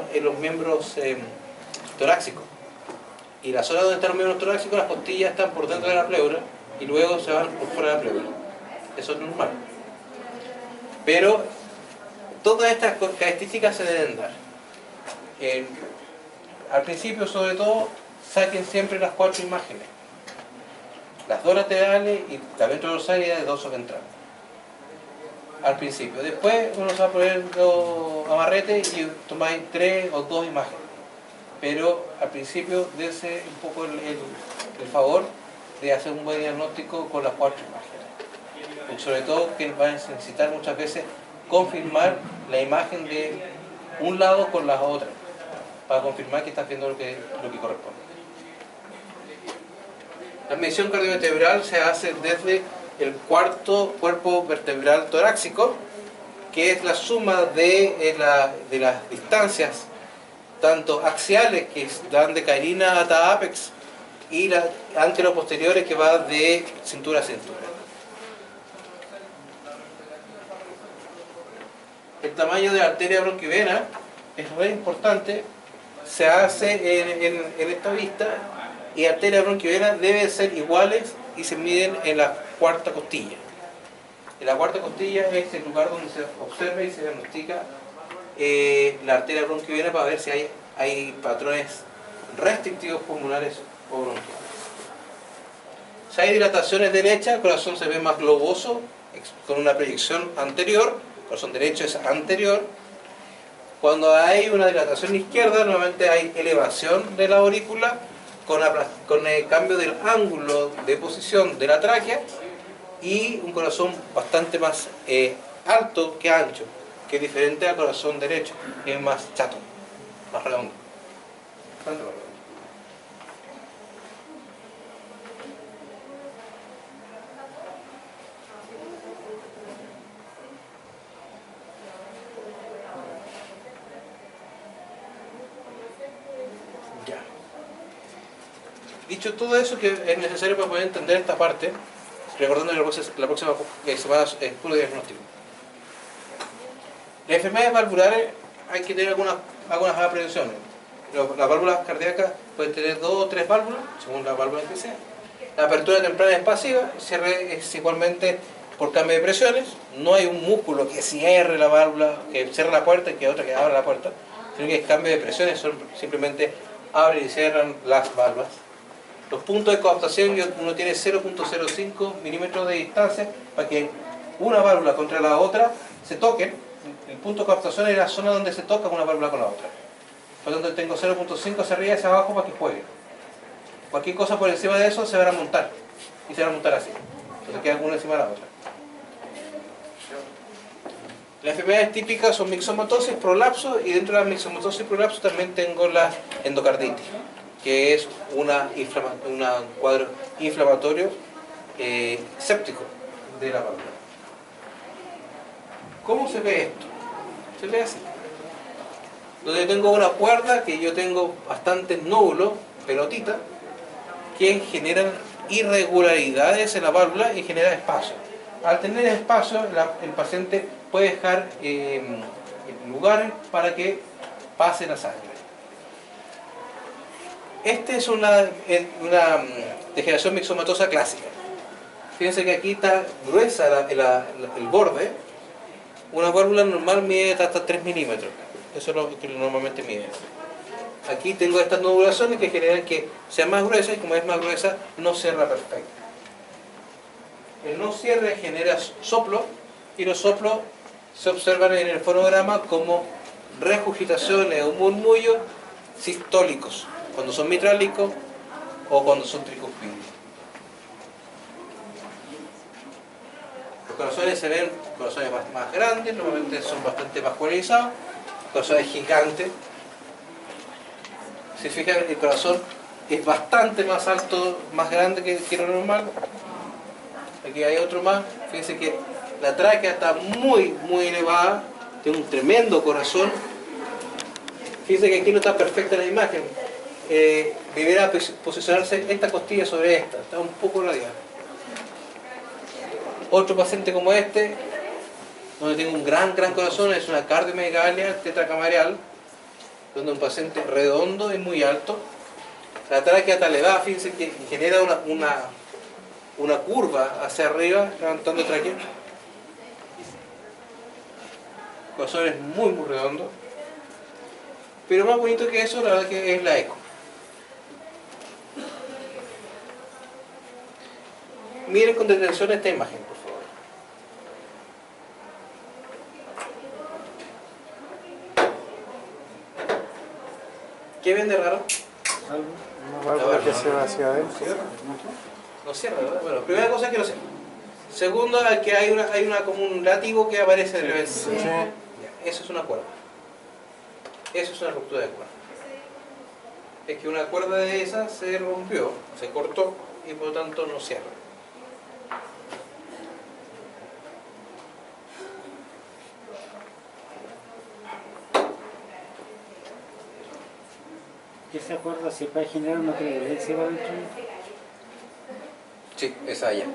torácicos. Y la zona donde están los miembros torácicos, las costillas están por dentro de la pleura y luego se van por fuera de la pleura. Eso es normal. Pero todas estas características se deben dar. Al principio, sobre todo, saquen siempre las 4 imágenes. Las 2 laterales y la ventrodorsal y dorso ventral. Al principio. Después uno se va a poner los amarretes y tomáis 3 o 2 imágenes. Pero al principio dense un poco el favor de hacer un buen diagnóstico con las 4 imágenes. Y sobre todo que van a necesitar muchas veces confirmar la imagen de un lado con las otras, para confirmar que estás viendo lo que corresponde. La medición cardiovertebral se hace desde el cuarto cuerpo vertebral torácico, que es la suma de las distancias tanto axiales, que dan de cairina hasta ápex, y las anteroposteriores, que va de cintura a cintura. El tamaño de la arteria bronquivena es muy importante, se hace en esta vista, y arteria bronquivena deben ser iguales y se miden en la cuarta costilla. En la cuarta costilla es el lugar donde se observa y se diagnostica la arteria bronquivena para ver si hay patrones restrictivos pulmonares o bronquiales. Si hay dilataciones derechas, el corazón se ve más globoso, con una proyección anterior, el corazón derecho es anterior. Cuando hay una dilatación izquierda, normalmente hay elevación de la aurícula con el cambio del ángulo de posición de la tráquea y un corazón bastante más alto que ancho, que es diferente al corazón derecho, que es más chato, más redondo. Bastante más redondo. Ya. Dicho todo eso que es necesario para poder entender esta parte, recordando que la próxima semana es puro diagnóstico. Las enfermedades valvulares hay que tener algunas aprensiones. Las válvulas cardíacas pueden tener 2 o 3 válvulas, según la válvula que sea. La apertura temprana es pasiva, cierre es igualmente por cambio de presiones. No hay un músculo que cierre la válvula, que cierre la puerta y que otra que abra la puerta, sino que es cambio de presiones, simplemente abren y cierran las válvulas. Los puntos de coaptación, uno tiene 0.05 milímetros de distancia para que una válvula contra la otra se toquen. El punto de coaptación es la zona donde se toca una válvula con la otra. Por lo tanto, tengo 0.5 hacia arriba y hacia abajo para que juegue. Cualquier cosa por encima de eso se van a montar. Y se van a montar así. Entonces queda una encima de la otra. Las enfermedades típicas son mixomatosis, prolapso, y dentro de la mixomatosis y prolapso también tengo la endocarditis, que es un cuadro inflamatorio séptico de la válvula. ¿Cómo se ve esto? Se ve así. Donde tengo una cuerda que yo tengo bastantes nódulos, pelotitas, que generan irregularidades en la válvula y generan espacio. Al tener espacio, el paciente puede dejar lugares para que pase la sangre. Esta es una degeneración mixomatosa clásica. Fíjense que aquí está gruesa el borde. Una válvula normal mide hasta 3 milímetros. Eso es lo que normalmente mide. Aquí tengo estas nodulaciones que generan que sea más gruesa, y como es más gruesa, no cierra perfecto. El no cierre genera soplo, y los soplos se observan en el fonograma como regurgitaciones o murmullos sistólicos, cuando son mitrálicos o cuando son tricuspídeos. Los corazones se ven corazones más grandes, normalmente son bastante vascularizados, corazones gigantes. Si se fijan, el corazón es bastante más alto, más grande que lo normal. Aquí hay otro más. Fíjense que la tráquea está muy elevada, tiene un tremendo corazón. Fíjense que aquí no está perfecta la imagen. Deberá posicionarse esta costilla sobre esta, está un poco radial. Otro paciente como este, donde tengo un gran corazón, es una cardiomegalia tetracamarial, donde un paciente redondo y muy alto. La tráquea está elevada, fíjense que genera una curva hacia arriba, levantando tráquea. corazón es muy muy redondo. Pero más bonito que eso, la verdad que es la eco. Miren con detención esta imagen, por favor. ¿Qué ven de raro? Una válvula que se va hacia adentro. No cierra, ¿verdad? Bueno, primera cosa que no cierra. Segundo, que hay como un látigo que aparece de repente. Sí. Eso es una cuerda. Eso es una ruptura de cuerda. Es que una cuerda de esa se rompió, se cortó y por lo tanto no cierra. ¿Y esa cuerda se puede generar una turbulencia para adentro? Sí, esa allá.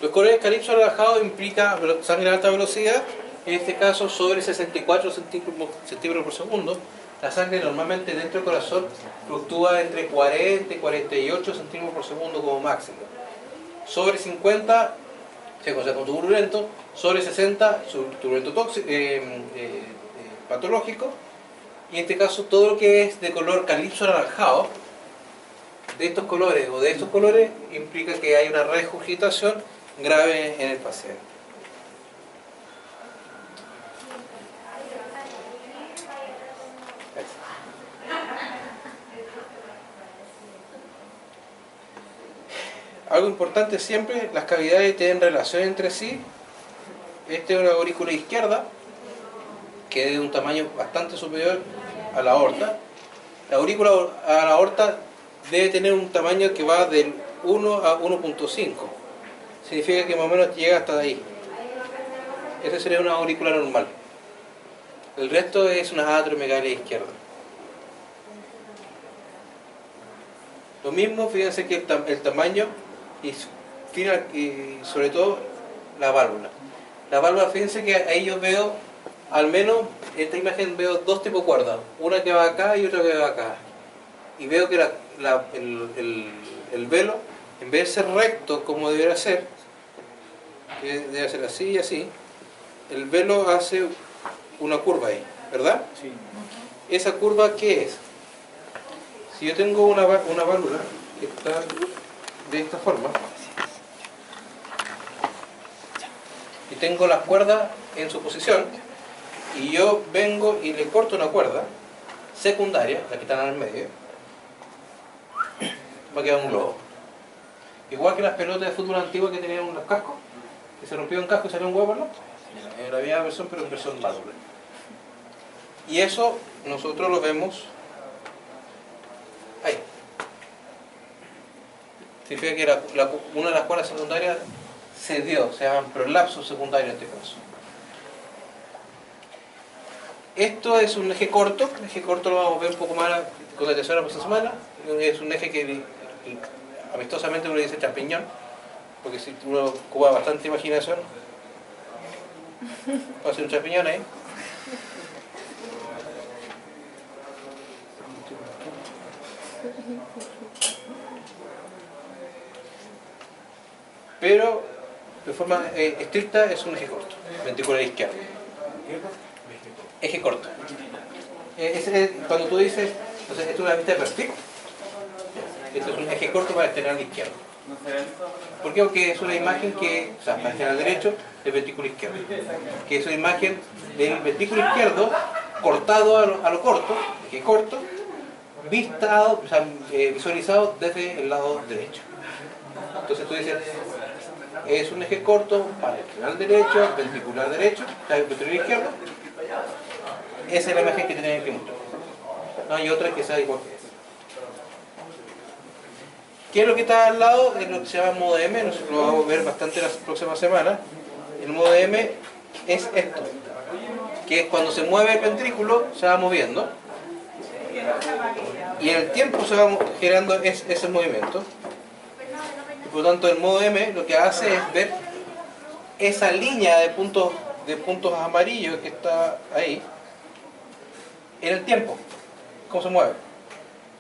Los colores calipso relajado implica sangre a alta velocidad, en este caso sobre 64 centímetros por segundo. La sangre normalmente dentro del corazón fluctúa entre 40 y 48 centímetros por segundo como máximo. Sobre 50 se considera como turbulento, sobre 60 turbulento patológico, y en este caso todo lo que es de color calipso anaranjado, de estos colores o de estos colores, implica que hay una regurgitación grave en el paciente. Algo importante siempre, las cavidades tienen relación entre sí. Esta es una aurícula izquierda, que es de un tamaño bastante superior a la aorta. La aurícula a la aorta debe tener un tamaño que va del 1 a 1.5. Significa que más o menos llega hasta ahí. Esa sería una aurícula normal. El resto es una atriomegalia izquierda. Lo mismo, fíjense que el tamaño y sobre todo la válvula. La válvula, fíjense que ahí yo veo, al menos en esta imagen veo dos tipos de cuerdas. Una que va acá y otra que va acá. Y veo que el velo, en vez de ser recto como debería ser, que debe ser así y así, el velo hace una curva ahí, ¿verdad? Sí. ¿Esa curva qué es? Si yo tengo una válvula que está de esta forma y tengo las cuerdas en su posición y yo vengo y le corto una cuerda secundaria, la que está en el medio, va a quedar un globo. Igual que las pelotas de fútbol antiguas que tenían unos cascos, que se rompió un casco y salió un huevo, ¿no? En la misma versión, pero en versión válvula. Y eso nosotros lo vemos ahí. Significa que una de las cuerdas secundarias cedió, se llaman prolapso secundario en este caso. Esto es un eje corto. El eje corto lo vamos a ver un poco más con detención la próxima semana. Es un eje que amistosamente uno dice champiñón, porque si uno ocupa bastante imaginación, va a ser un champiñón ahí. Pero de forma estricta es un eje corto, ventricular izquierdo. Eje corto. Cuando tú dices, entonces esto es una vista de perfil, esto es un eje corto para el externo izquierdo. ¿Por qué? Porque es una imagen que, o sea, para el externo derecho del ventrículo izquierdo, que es una imagen del ventrículo izquierdo cortado a lo corto, eje corto, vistado, o sea, visualizado desde el lado derecho. Entonces tú dices, es un eje corto para el externo derecho, ventricular derecho, el ventricular izquierdo. Esa es la imagen que tienen que mostrar. No hay otra que sea igual que esa. ¿Qué es lo que está al lado? Es lo que se llama modo M, nosotros lo vamos a ver bastante las próximas semanas. El modo M es esto, que es cuando se mueve el ventrículo, se va moviendo, y en el tiempo se va generando ese movimiento. Y por lo tanto, el modo M lo que hace es ver esa línea de puntos amarillos que está ahí, en el tiempo, cómo se mueve.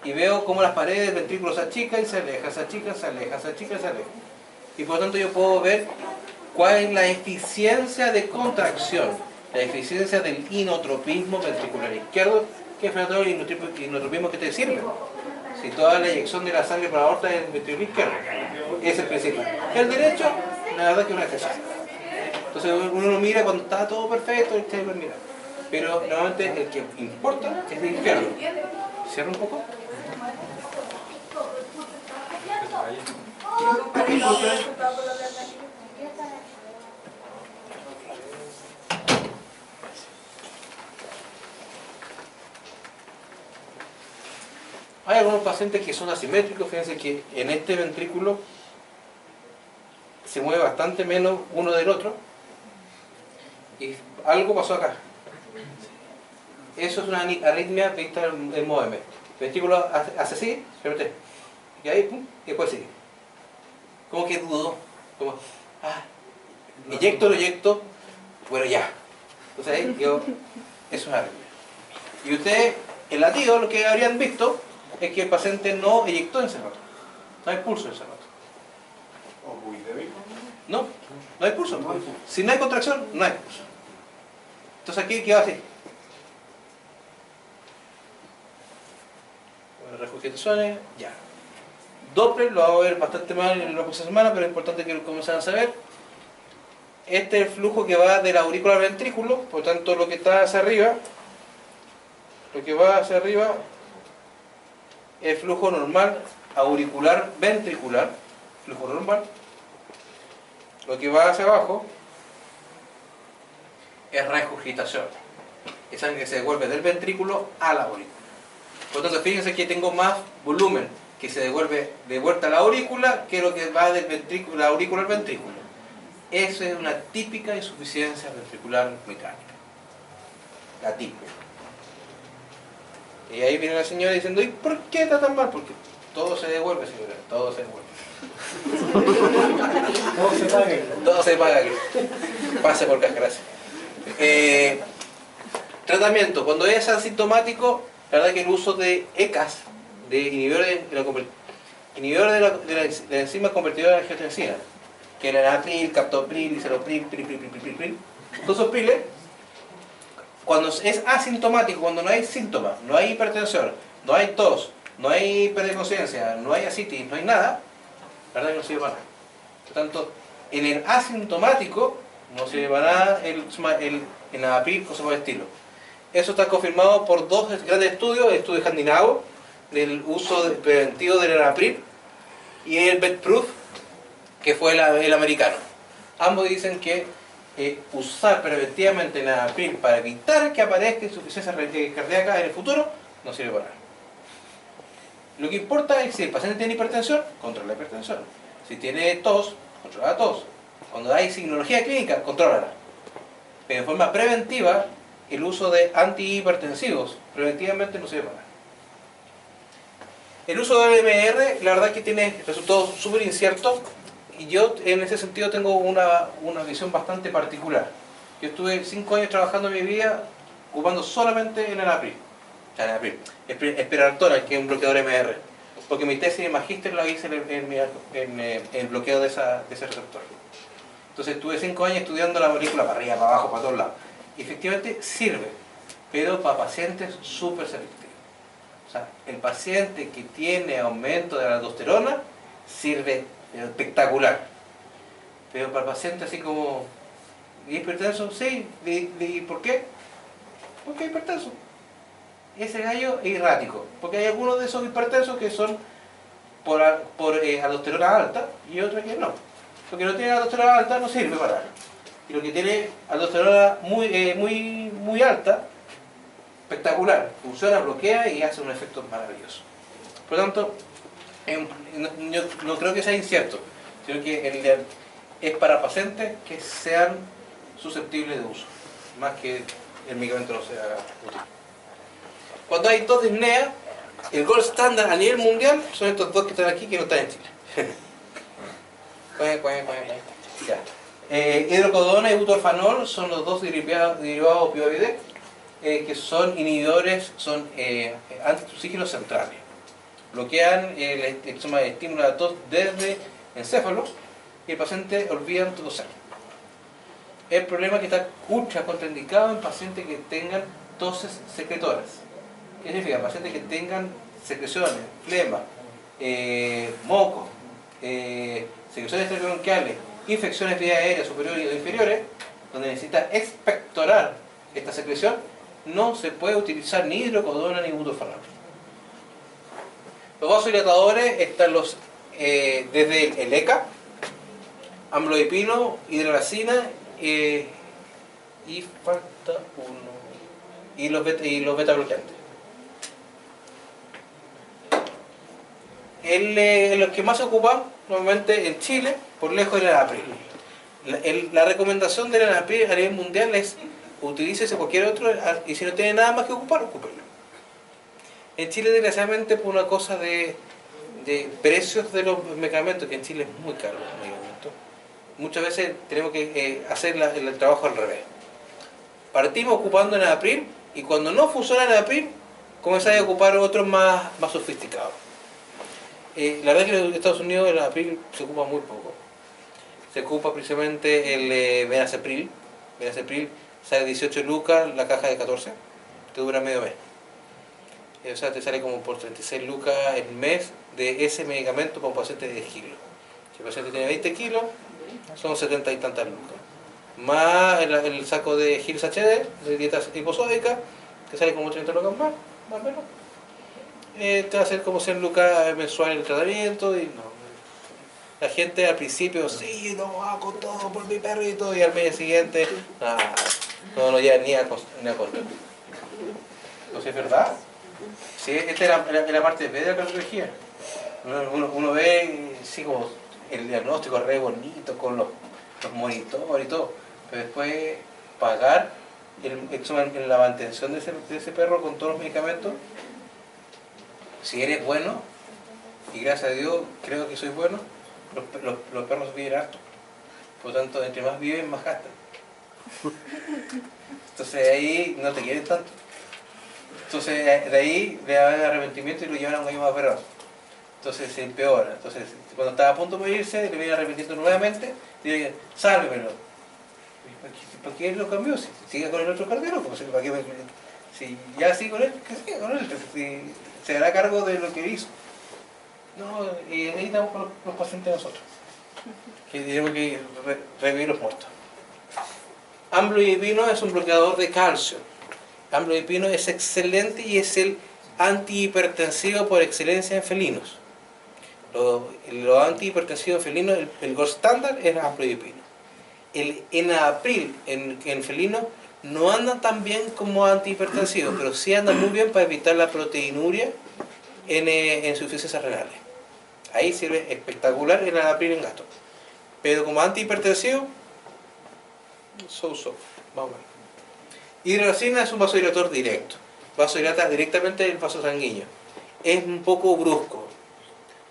y veo cómo las paredes del ventrículo se achican y se alejan, se achican, se alejan, se achican y se alejan. Y por lo tanto yo puedo ver cuál es la eficiencia de contracción, la eficiencia del inotropismo ventricular izquierdo, que es el inotropismo que te sirve. Si toda la eyección de la sangre para la aorta es el ventrículo izquierdo, es el principal. El derecho, la verdad que es una excepción. Entonces uno lo mira cuando está todo perfecto, mira. Pero normalmente el que importa es el izquierdo. Cierra un poco. Hay algunos pacientes que son asimétricos, fíjense que en este ventrículo se mueve bastante menos uno del otro y algo pasó acá. Eso es una arritmia vista en movimiento. El ventrículo hace así, y ahí, pum, y después sigue. Como que dudó, como, eyecto, lo eyecto, bueno ya. Entonces ahí yo, eso es arritmia. Y ustedes, el latido, lo que habrían visto es que el paciente no eyectó en ese rato. No hay pulso en ese rato. ¿O muy débil? No, no hay pulso. Si no hay contracción, no hay pulso. Entonces aquí queda así. Bueno, regurgitaciones, ya. Doppler lo vamos a ver bastante mal en la próxima semana, pero es importante que lo comiencen a saber. Este es el flujo que va de la aurícula al ventrículo, por lo tanto lo que está hacia arriba, lo que va hacia arriba es flujo normal auricular ventricular, flujo normal. Lo que va hacia abajo es regurgitación, es sangre que se devuelve del ventrículo a la aurícula. Por lo tanto, fíjense que tengo más volumen que se devuelve de vuelta a la aurícula que lo que va del ventrículo, la aurícula al ventrículo. Eso es una típica insuficiencia ventricular mecánica. La típica. Y ahí viene la señora diciendo, ¿y por qué está tan mal? Porque todo se devuelve, señora, todo se devuelve. Todo se paga. Todo se paga aquí. Pase por cascarase. Tratamiento. Cuando es asintomático, la verdad que el uso de ECAS, de inhibidores de la enzima convertidora de angiotensina, que era Enalapril, Captopril, Lisinopril, Pril. Todos esos piles, cuando es asintomático, cuando no hay síntomas, no hay hipertensión, no hay tos, no hay pérdida de conciencia, no hay ascitis, no hay nada, la verdad que no sirve para nada. Por lo tanto, en el asintomático no sirve para nada el Enalapril, cosas por el estilo. Eso está confirmado por dos grandes estudios, el estudio escandinavo del uso preventivo del Enalapril y el BED-Proof, que fue el americano. Ambos dicen que usar preventivamente el Enalapril para evitar que aparezca insuficiencia cardíaca en el futuro no sirve para nada. Lo que importa es que si el paciente tiene hipertensión, controla la hipertensión. Si tiene tos, controla la tos. Cuando hay signología clínica, contrólala. Pero de forma preventiva, el uso de antihipertensivos preventivamente no sirve para nada. El uso del MR, la verdad que tiene resultados súper inciertos, y yo en ese sentido tengo una visión bastante particular. Yo estuve 5 años trabajando en mi vida ocupando solamente el Enalapril, Espiraltora, que es un bloqueador MR, porque mi tesis de magíster la hice en bloqueo de ese receptor. Entonces estuve 5 años estudiando la molécula para arriba, para abajo, para todos lados. Y efectivamente sirve, pero para pacientes súper selectivos. O sea, el paciente que tiene aumento de la aldosterona sirve espectacular. Pero para el paciente así como hipertenso, sí. ¿Por qué? Porque es hipertenso. Ese gallo es errático. Porque hay algunos de esos hipertensos que son por aldosterona alta y otros que no. Lo que no tiene aldosterona alta no sirve para nada. Y lo que tiene aldosterona muy alta, espectacular, funciona, bloquea y hace un efecto maravilloso. Por lo tanto, yo no creo que sea incierto, sino que es para pacientes que sean susceptibles de uso, más que el medicamento no sea útil. Cuando hay dos disneas, el gold standard a nivel mundial son estos dos que están aquí, que no están en Chile. Ya. Hidrocodona y butorfanol son los dos derivados opioides que son inhibidores, son antitusígenos centrales. bloquean el estímulo a la tos desde encéfalo y el paciente olvida toser. El problema es que está ultra contraindicado en pacientes que tengan toses secretoras. ¿Qué significa? Pacientes que tengan secreciones, flema, moco, secreciones extrabronquiales, infecciones vía aérea superiores o inferiores, donde necesita expectorar esta secreción, no se puede utilizar ni hidrocodona ni butofarol. Los vasodilatadores están desde el ECA, amlodipino, hidralazina y falta uno. Y los beta bloqueantes. Los que más se ocupan normalmente en Chile, por lejos, es el Enalapril. La recomendación del Enalapril a nivel mundial es utilícese cualquier otro y si no tiene nada más que ocupar, ocúpelo. En Chile, desgraciadamente, por una cosa de precios de los medicamentos, que en Chile es muy caro los medicamentos, muchas veces tenemos que hacer el trabajo al revés. Partimos ocupando Enalapril y cuando no funciona Enalapril, comenzamos a ocupar otros más sofisticados. La verdad es que en Estados Unidos el Enalapril se ocupa muy poco. Se ocupa precisamente el Benacepril. Benacepril sale 18 lucas, la caja de 14, te dura medio mes. O sea, te sale como por 36 lucas el mes de ese medicamento para un paciente de 10 kilos. Si el paciente tiene 20 kilos, son 70 y tantas lucas. Más el saco de Gils HD, de dieta hiposódica, que sale como 30 lucas más o menos. Te va a hacer como 100 lucas mensual el tratamiento y no. La gente al principio, sí, no, hago todo por mi perrito, y al mes siguiente, no llega ni a costo. Entonces, ¿es verdad? Sí, esta es la parte de la cardiología. Uno ve, sí, como el diagnóstico re bonito, con los monitores y todo, pero después pagar en la mantención de ese perro con todos los medicamentos, si eres bueno, y gracias a Dios creo que soy bueno, los perros viven harto. Por lo tanto, entre más viven, más gastan. Entonces ahí no te quieren tanto. Entonces de ahí le dan arrepentimiento y lo llevan a un año más perro. Entonces se empeora. Entonces cuando estaba a punto de morirse, le viene arrepentiendo nuevamente y le dicen, sálvemelo. ¿Por qué lo cambió? Si sigue con el otro cardiólogo, ¿para qué si ya sigue con él, que siga con él, si se hará cargo de lo que hizo. No, y ahí estamos con los pacientes nosotros, que tenemos que revivir los muertos. Amlodipino es un bloqueador de calcio. Amlodipino es excelente y es el antihipertensivo por excelencia en felinos. Los antihipertensivos en felinos, el gold standard es amlodipino. El Enalapril en felinos no anda tan bien como antihipertensivo, pero sí anda muy bien para evitar la proteinuria en insuficiencias renales. Ahí sirve espectacular el Enalapril en gato. Pero como antihipertensivo, más o menos. Hidralazina es un vasodilatador directo. Vasodilata directamente el vaso sanguíneo. Es un poco brusco.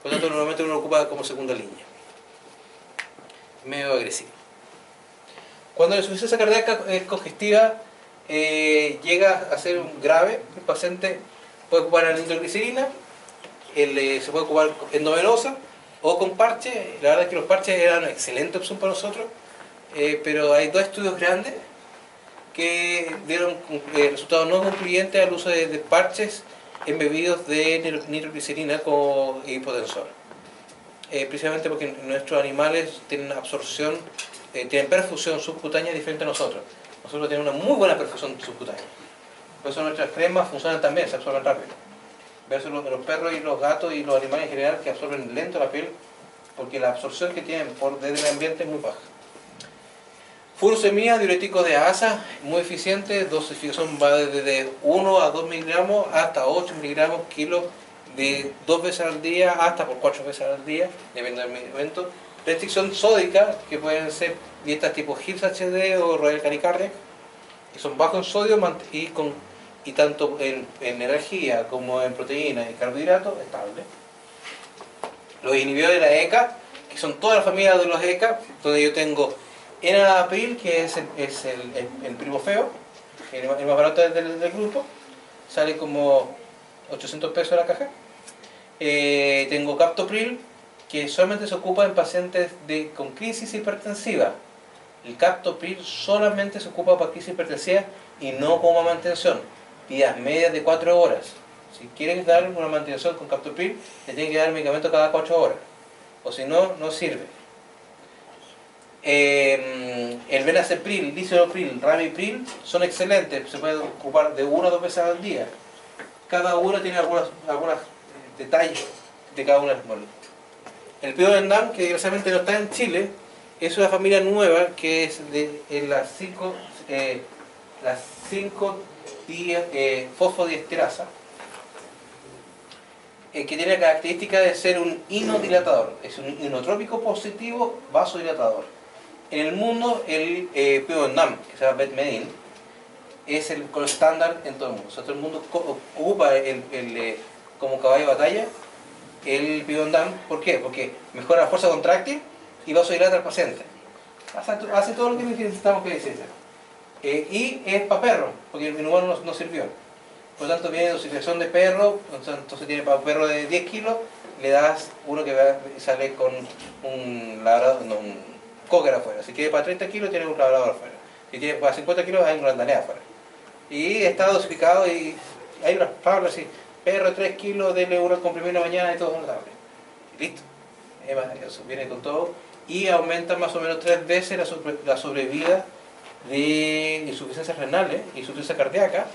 Por lo tanto, normalmente uno lo ocupa como segunda línea. Medio agresivo. Cuando la insuficiencia cardíaca es congestiva, llega a ser grave, el paciente puede ocupar la nitroglicerina, se puede ocupar endovenosa o con parche. La verdad es que los parches eran una excelente opción para nosotros, pero hay dos estudios grandes que dieron resultados no concluyentes al uso de parches embebidos de nitroglicerina como hipotensor. Precisamente porque nuestros animales tienen absorción, tienen perfusión subcutánea diferente a nosotros. Nosotros tenemos una muy buena perfusión subcutánea. Por eso nuestras cremas funcionan también, se absorben rápido. Versus los perros y los gatos y los animales en general que absorben lento la piel, porque la absorción que tienen desde el ambiente es muy baja. Furosemida, diurético de asa, muy eficiente, dosificación va desde 1 a 2 miligramos hasta 8 miligramos kilo de 2 veces al día hasta por 4 veces al día, dependiendo del medicamento. Restricción sódica, que pueden ser dietas tipo Gils HD o Royal Canin Cardiac, que son bajos en sodio y tanto en energía como en proteínas y carbohidratos, estable. Los inhibidores de la ECA, que son toda la familia de los ECA, donde yo tengo Enalapril, que es el primo feo, el más barato del grupo, sale como 800 pesos la caja. Tengo captopril, que solamente se ocupa en pacientes con crisis hipertensiva. El captopril solamente se ocupa para crisis hipertensiva y no como mantención. Vías medias de 4 horas. Si quieren dar una mantención con captopril, le tienen que dar medicamento cada 4 horas. O si no, no sirve. El benacepril, lisinopril, ramipril son excelentes. Se pueden ocupar de 1 a 2 veces al día. Cada uno tiene algunos detalles de cada una de las moléculas. El pivendam, que desgraciadamente no está en Chile, es una familia nueva que es de las 5 fosfodiesterasa, que tiene la característica de ser un inodilatador, es un inotrópico positivo vasodilatador. En el mundo, el pivendam, que se llama betmedin, es el estándar en todo el mundo. O sea, todo el mundo ocupa como caballo de batalla el pivendam. ¿Por qué? Porque mejora la fuerza contráctil y vasodilata al paciente. Hace todo lo que necesitamos que decir. Y es para perro, porque en humano no sirvió. Por lo tanto, viene dosificación de perro. Entonces tiene para un perro de 10 kilos, le das uno que sale con un labrador, no, un cocker afuera. Si quiere para 30 kilos, tiene un labrador afuera. Si tiene para 50 kilos, hay un grandanés afuera. Y está dosificado y hay unas tablas así. Perro 3 kilos, denle uno comprimido en la mañana y todo en la tarde. Listo. Eso viene con todo. Y aumenta más o menos 3 veces la sobrevida de insuficiencias renales, insuficiencia cardíaca,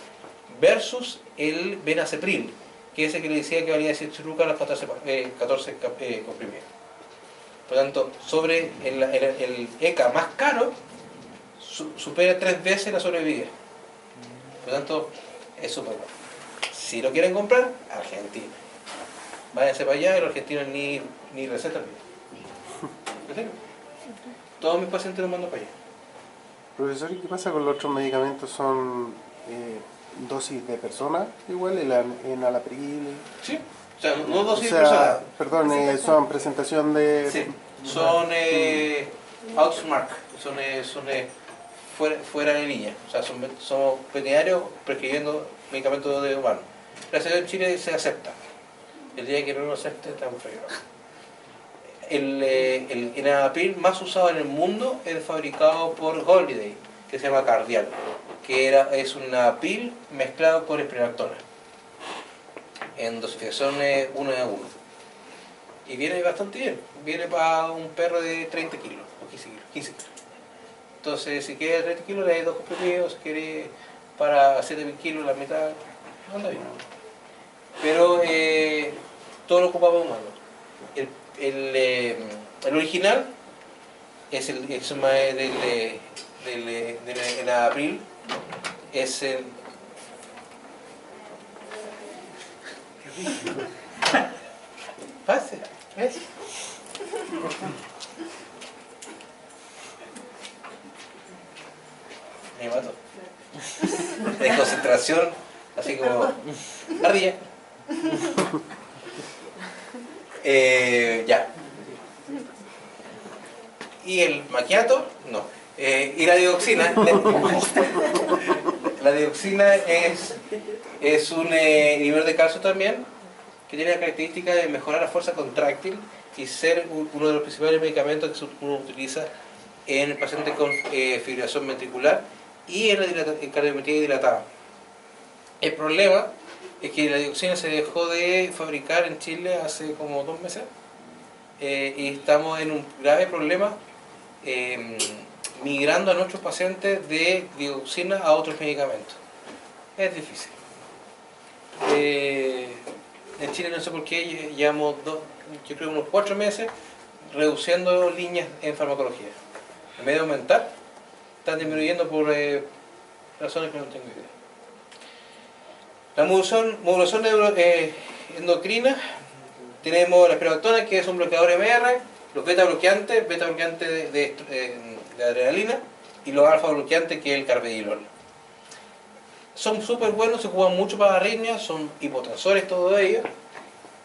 versus el benacepril, que es el que le decía que valía 18 lucas a las 14 comprimidos. Por lo tanto, sobre el ECA más caro, supera 3 veces la sobrevida. Por lo tanto, es súper bueno. Si lo quieren comprar, Argentina. Váyanse para allá y los argentinos ni recetan. ¿En serio? Todos mis pacientes los mando para allá. Profesor, ¿y qué pasa con los otros medicamentos? ¿Son dosis de persona igual? ¿El enalapril? Sí, o sea, no dosis de O sea, persona. perdón, son presentación de... Sí, son outsmark, son fuera de línea. O sea, somos veterinarios prescribiendo medicamentos de humanos. Gracias a Dios en Chile se acepta. El día que no lo acepte, estamos fregados. El enalapril más usado en el mundo es fabricado por Holiday, que se llama Cardial, que es una pil mezclado con espinactona en dosificaciones 1 a 1. Y viene bastante bien. Viene para un perro de 30 kilos o 15 kilos. Entonces, si quiere 30 kilos, le hay 2 comprimidos. Si quiere para 7 kilos, la mitad, anda bien. Pero todo lo ocupamos humanos. El original es el del abril, es el... Pase, ¿ves? Me mato. De concentración, así como ardilla. Ya. Y el macchiato, no. Y la dioxina. La dioxina es un inhibidor de calcio también, que tiene la característica de mejorar la fuerza contráctil y ser uno de los principales medicamentos que uno utiliza en el paciente con fibrilación ventricular y en la cardiometría dilatada. El problema es que la dioxina se dejó de fabricar en Chile hace como 2 meses y estamos en un grave problema migrando a nuestros pacientes de dioxina a otros medicamentos. Es difícil. En Chile no sé por qué llevamos yo creo unos 4 meses reduciendo líneas en farmacología. En vez de aumentar, están disminuyendo por razones que no tengo idea. La modulación endocrina, tenemos la espiractona, que es un bloqueador MR, los beta bloqueantes de adrenalina, y los alfa bloqueantes, que es el carvedilol. Son súper buenos, se ocupan mucho para arritmias, son hipotensores todos ellos,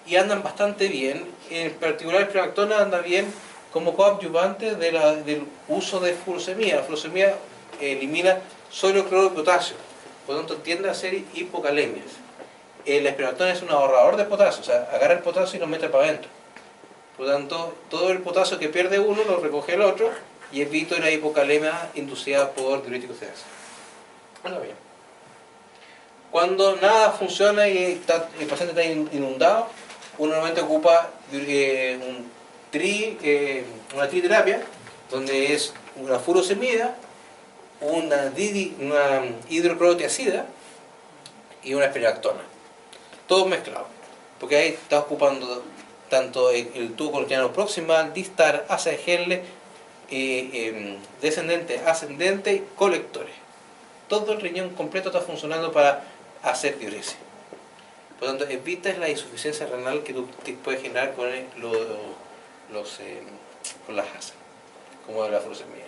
y andan bastante bien. En particular el espiractona anda bien como coadyuvante del uso de furosemida. La furosemida elimina sodio, cloro y potasio, por lo tanto tiende a hacer hipocalemias. el espiractona es un ahorrador de potasio, o sea, agarra el potasio y lo mete para adentro. Por lo tanto, todo el potasio que pierde uno lo recoge el otro y evito la hipocalemia inducida por diuréticos de asa. Bueno, bien. Cuando nada funciona y el paciente está inundado, uno normalmente ocupa una triterapia, donde es una furosemida, una hidroclorotiazida y una espiractona. Todo mezclado. Porque ahí está ocupando tanto el tubo corotidiano proximal, distal, asa de Henle, descendente, ascendente y colectores. Todo el riñón completo está funcionando para hacer diuresis. Por lo tanto, evitas la insuficiencia renal que tú te puedes generar con las asas, como de la furosemida.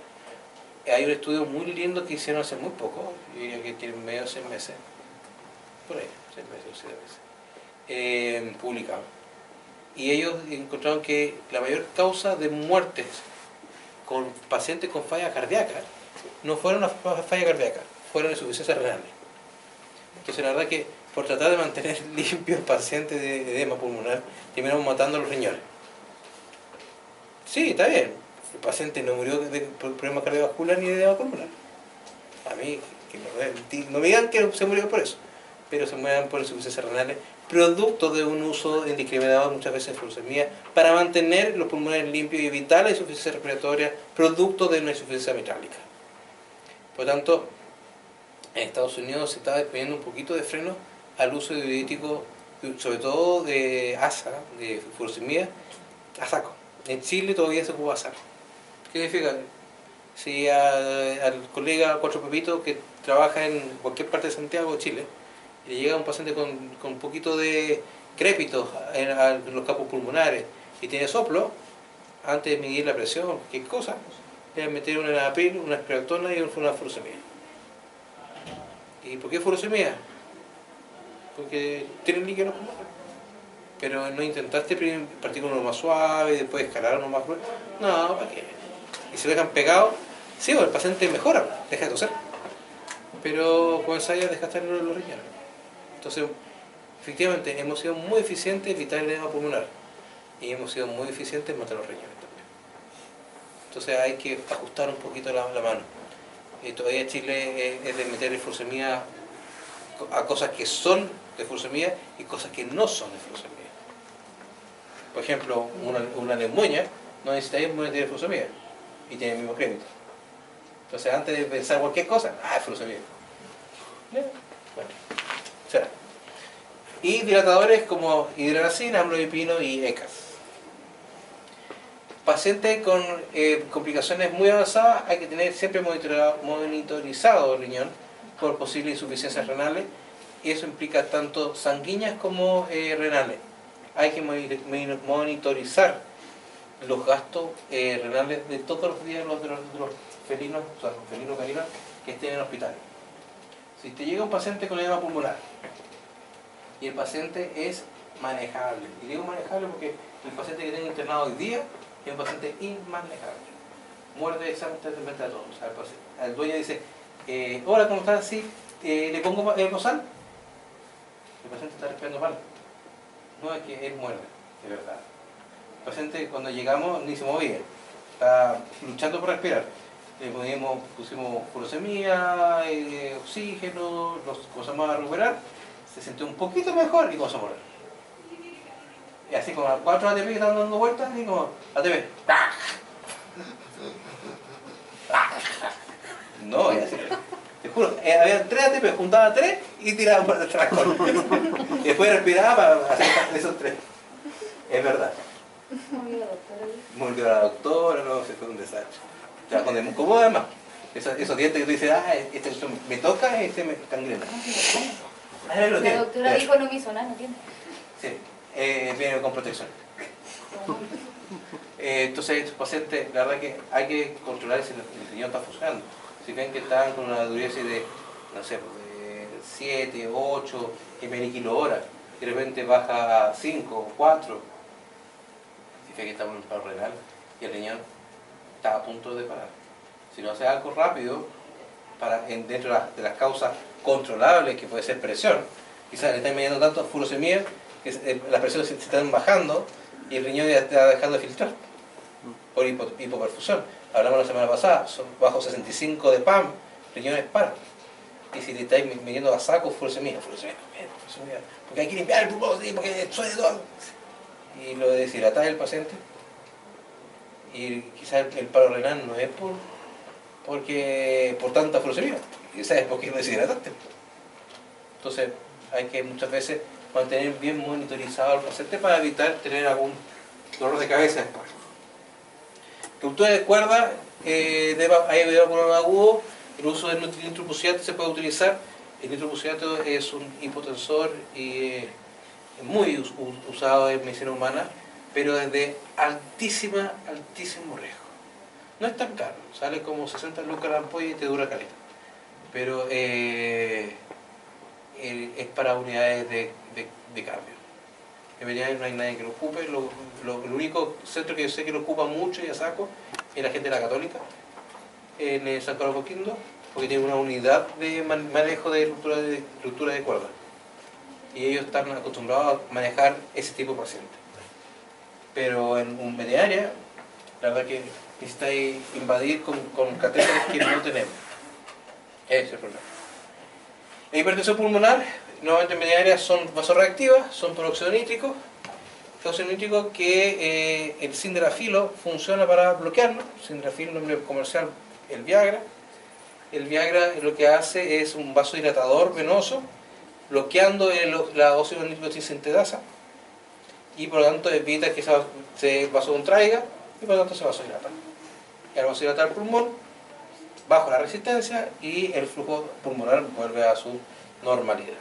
Hay un estudio muy lindo que hicieron hace muy poco, yo diría que tiene medio de 6 meses, por ahí, 6 meses o 7 meses, publicado. Y ellos encontraron que la mayor causa de muertes con pacientes con falla cardíaca no fueron las fallas cardíacas, fueron insuficiencias renales. Entonces la verdad que por tratar de mantener limpios pacientes de edema pulmonar, terminamos matando los riñones. Sí, está bien, el paciente no murió de problema cardiovascular ni de edema pulmonar. A mí, que no me digan que se murió por eso, pero se mueren por insuficiencias renales, producto de un uso indiscriminado muchas veces de furosemida para mantener los pulmones limpios y evitar la insuficiencia respiratoria, producto de una insuficiencia mitrálica. Por lo tanto, en Estados Unidos se está poniendo un poquito de freno al uso de diuréticos, sobre todo de ASA, de furosemida, a saco. En Chile todavía se ocupa a saco. ¿Qué significa? Si al colega Cuatro Pepito que trabaja en cualquier parte de Santiago o Chile, le llega un paciente con un poquito de crépitos en los capos pulmonares y tiene soplo, antes de medir la presión, qué cosa, le van a meter una enalapril, una espiractona y una furosemida. ¿Y por qué furosemida? Porque tiene líquido en los pulmones. Pero no intentaste partir con uno más suave y después escalar uno más grueso. No, ¿para qué? Y si lo dejan pegado, sí, el paciente mejora, deja de toser. Pero comienza a desgastar los riñones. Entonces, efectivamente, hemos sido muy eficientes en evitar el edema pulmonar. Y hemos sido muy eficientes en matar los riñones también. Entonces hay que ajustar un poquito la mano. Todavía Chile es de meter furosemida a cosas que son de furosemida y cosas que no son de furosemida. Por ejemplo, una neumonía no necesita meter furosemida y tiene el mismo crédito. Entonces, antes de pensar cualquier cosa, furosemida. Bueno, será. Y dilatadores como hidralazina, amlodipino y ECAS. Pacientes con complicaciones muy avanzadas hay que tener siempre monitorizado el riñón por posibles insuficiencias renales, y eso implica tanto sanguíneas como renales. Hay que monitorizar los gastos renales de todos los días de los felinos, o sea, los felinos caninos que estén en hospitales. Si te llega un paciente con edema pulmonar y el paciente es manejable, y digo manejable porque el paciente que tengo internado hoy día es un paciente inmanejable, muerde exactamente a todos. O sea, el dueño dice, hola, ¿cómo estás? Sí, ¿le pongo bozal? El paciente está respirando mal. No, es que él muerde, de verdad. El paciente, cuando llegamos, ni se movía, está luchando por respirar. Pusimos furosemida, oxígeno, los comenzamos a recuperar, se sintió un poquito mejor y comenzó a morir. Y así como 4 ATP que estaban dando vueltas, y como ATP. No, y así. Te juro, había 3 ATP, juntaba 3 y tiraba por detrás. Y después respiraba para hacer esos 3. Es verdad. Murió la doctora, no, se fue un desastre. ¿Cómo además? Esos dientes que tú dices, este me toca, este me cangrena. La doctora dijo no me hizo nada, ¿no tiene? Sí, viene con protección. Entonces, estos pacientes, la verdad que hay que controlar si el riñón está funcionando. Si ven que están con una diuresis de, no sé, de 7, 8 ml/hora, y de repente baja a 5, 4, significa que estamos en un paro renal y el riñón está a punto de parar. Si no hace algo rápido, dentro de las causas controlables, que puede ser presión, Quizás le están midiendo tanto furosemida que las presiones se están bajando y el riñón ya está dejando de filtrar por hipoperfusión. Hablamos la semana pasada, son bajo 65 de PAM, riñones paran. Y si te estáis midiendo a saco, furosemida, porque hay que limpiar el pulmón, ¿sí? Porque suele todo. Y lo deshidratáis el paciente. Y quizás el paro renal no es por tanta furosemida, quizás es porque lo deshidrataste. Entonces hay que muchas veces mantener bien monitorizado al paciente para evitar tener algún dolor de cabeza después. Ruptura de cuerda, hay dolor agudo, el uso del nitroprusiato se puede utilizar. El nitroprusiato es un hipotensor y muy usado en medicina humana, pero es de altísimo riesgo. No es tan caro, sale como 60 lucas la ampolla y te dura caleta. Pero es para unidades de cambio. En realidad no hay nadie que lo ocupe. El único centro que yo sé que lo ocupa mucho y a saco es la gente de la Católica, en San Carlos Coquimbo, porque tiene una unidad de manejo de ruptura de cuerda. Y ellos están acostumbrados a manejar ese tipo de pacientes. Pero en un veterinaria, la verdad que necesitáis invadir con catéteres que no tenemos. Ese es el problema. La hipertensión pulmonar, nuevamente en veterinaria, son vasoreactivas, son peróxido nítrico. Peróxido nítrico que el sildenafilo funciona para bloquearlo. Sildenafilo, nombre comercial, el Viagra. El Viagra lo que hace es un vasodilatador venoso, bloqueando la óxido nítrico sintetasa, y por lo tanto evita que se vasocontraiga y por lo tanto se vasodilata. Y al vasodilatar el pulmón, baja la resistencia y el flujo pulmonar vuelve a su normalidad.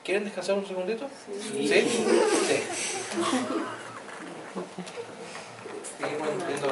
¿Quieren descansar un segundito? ¿Sí? Sí. Seguimos viendo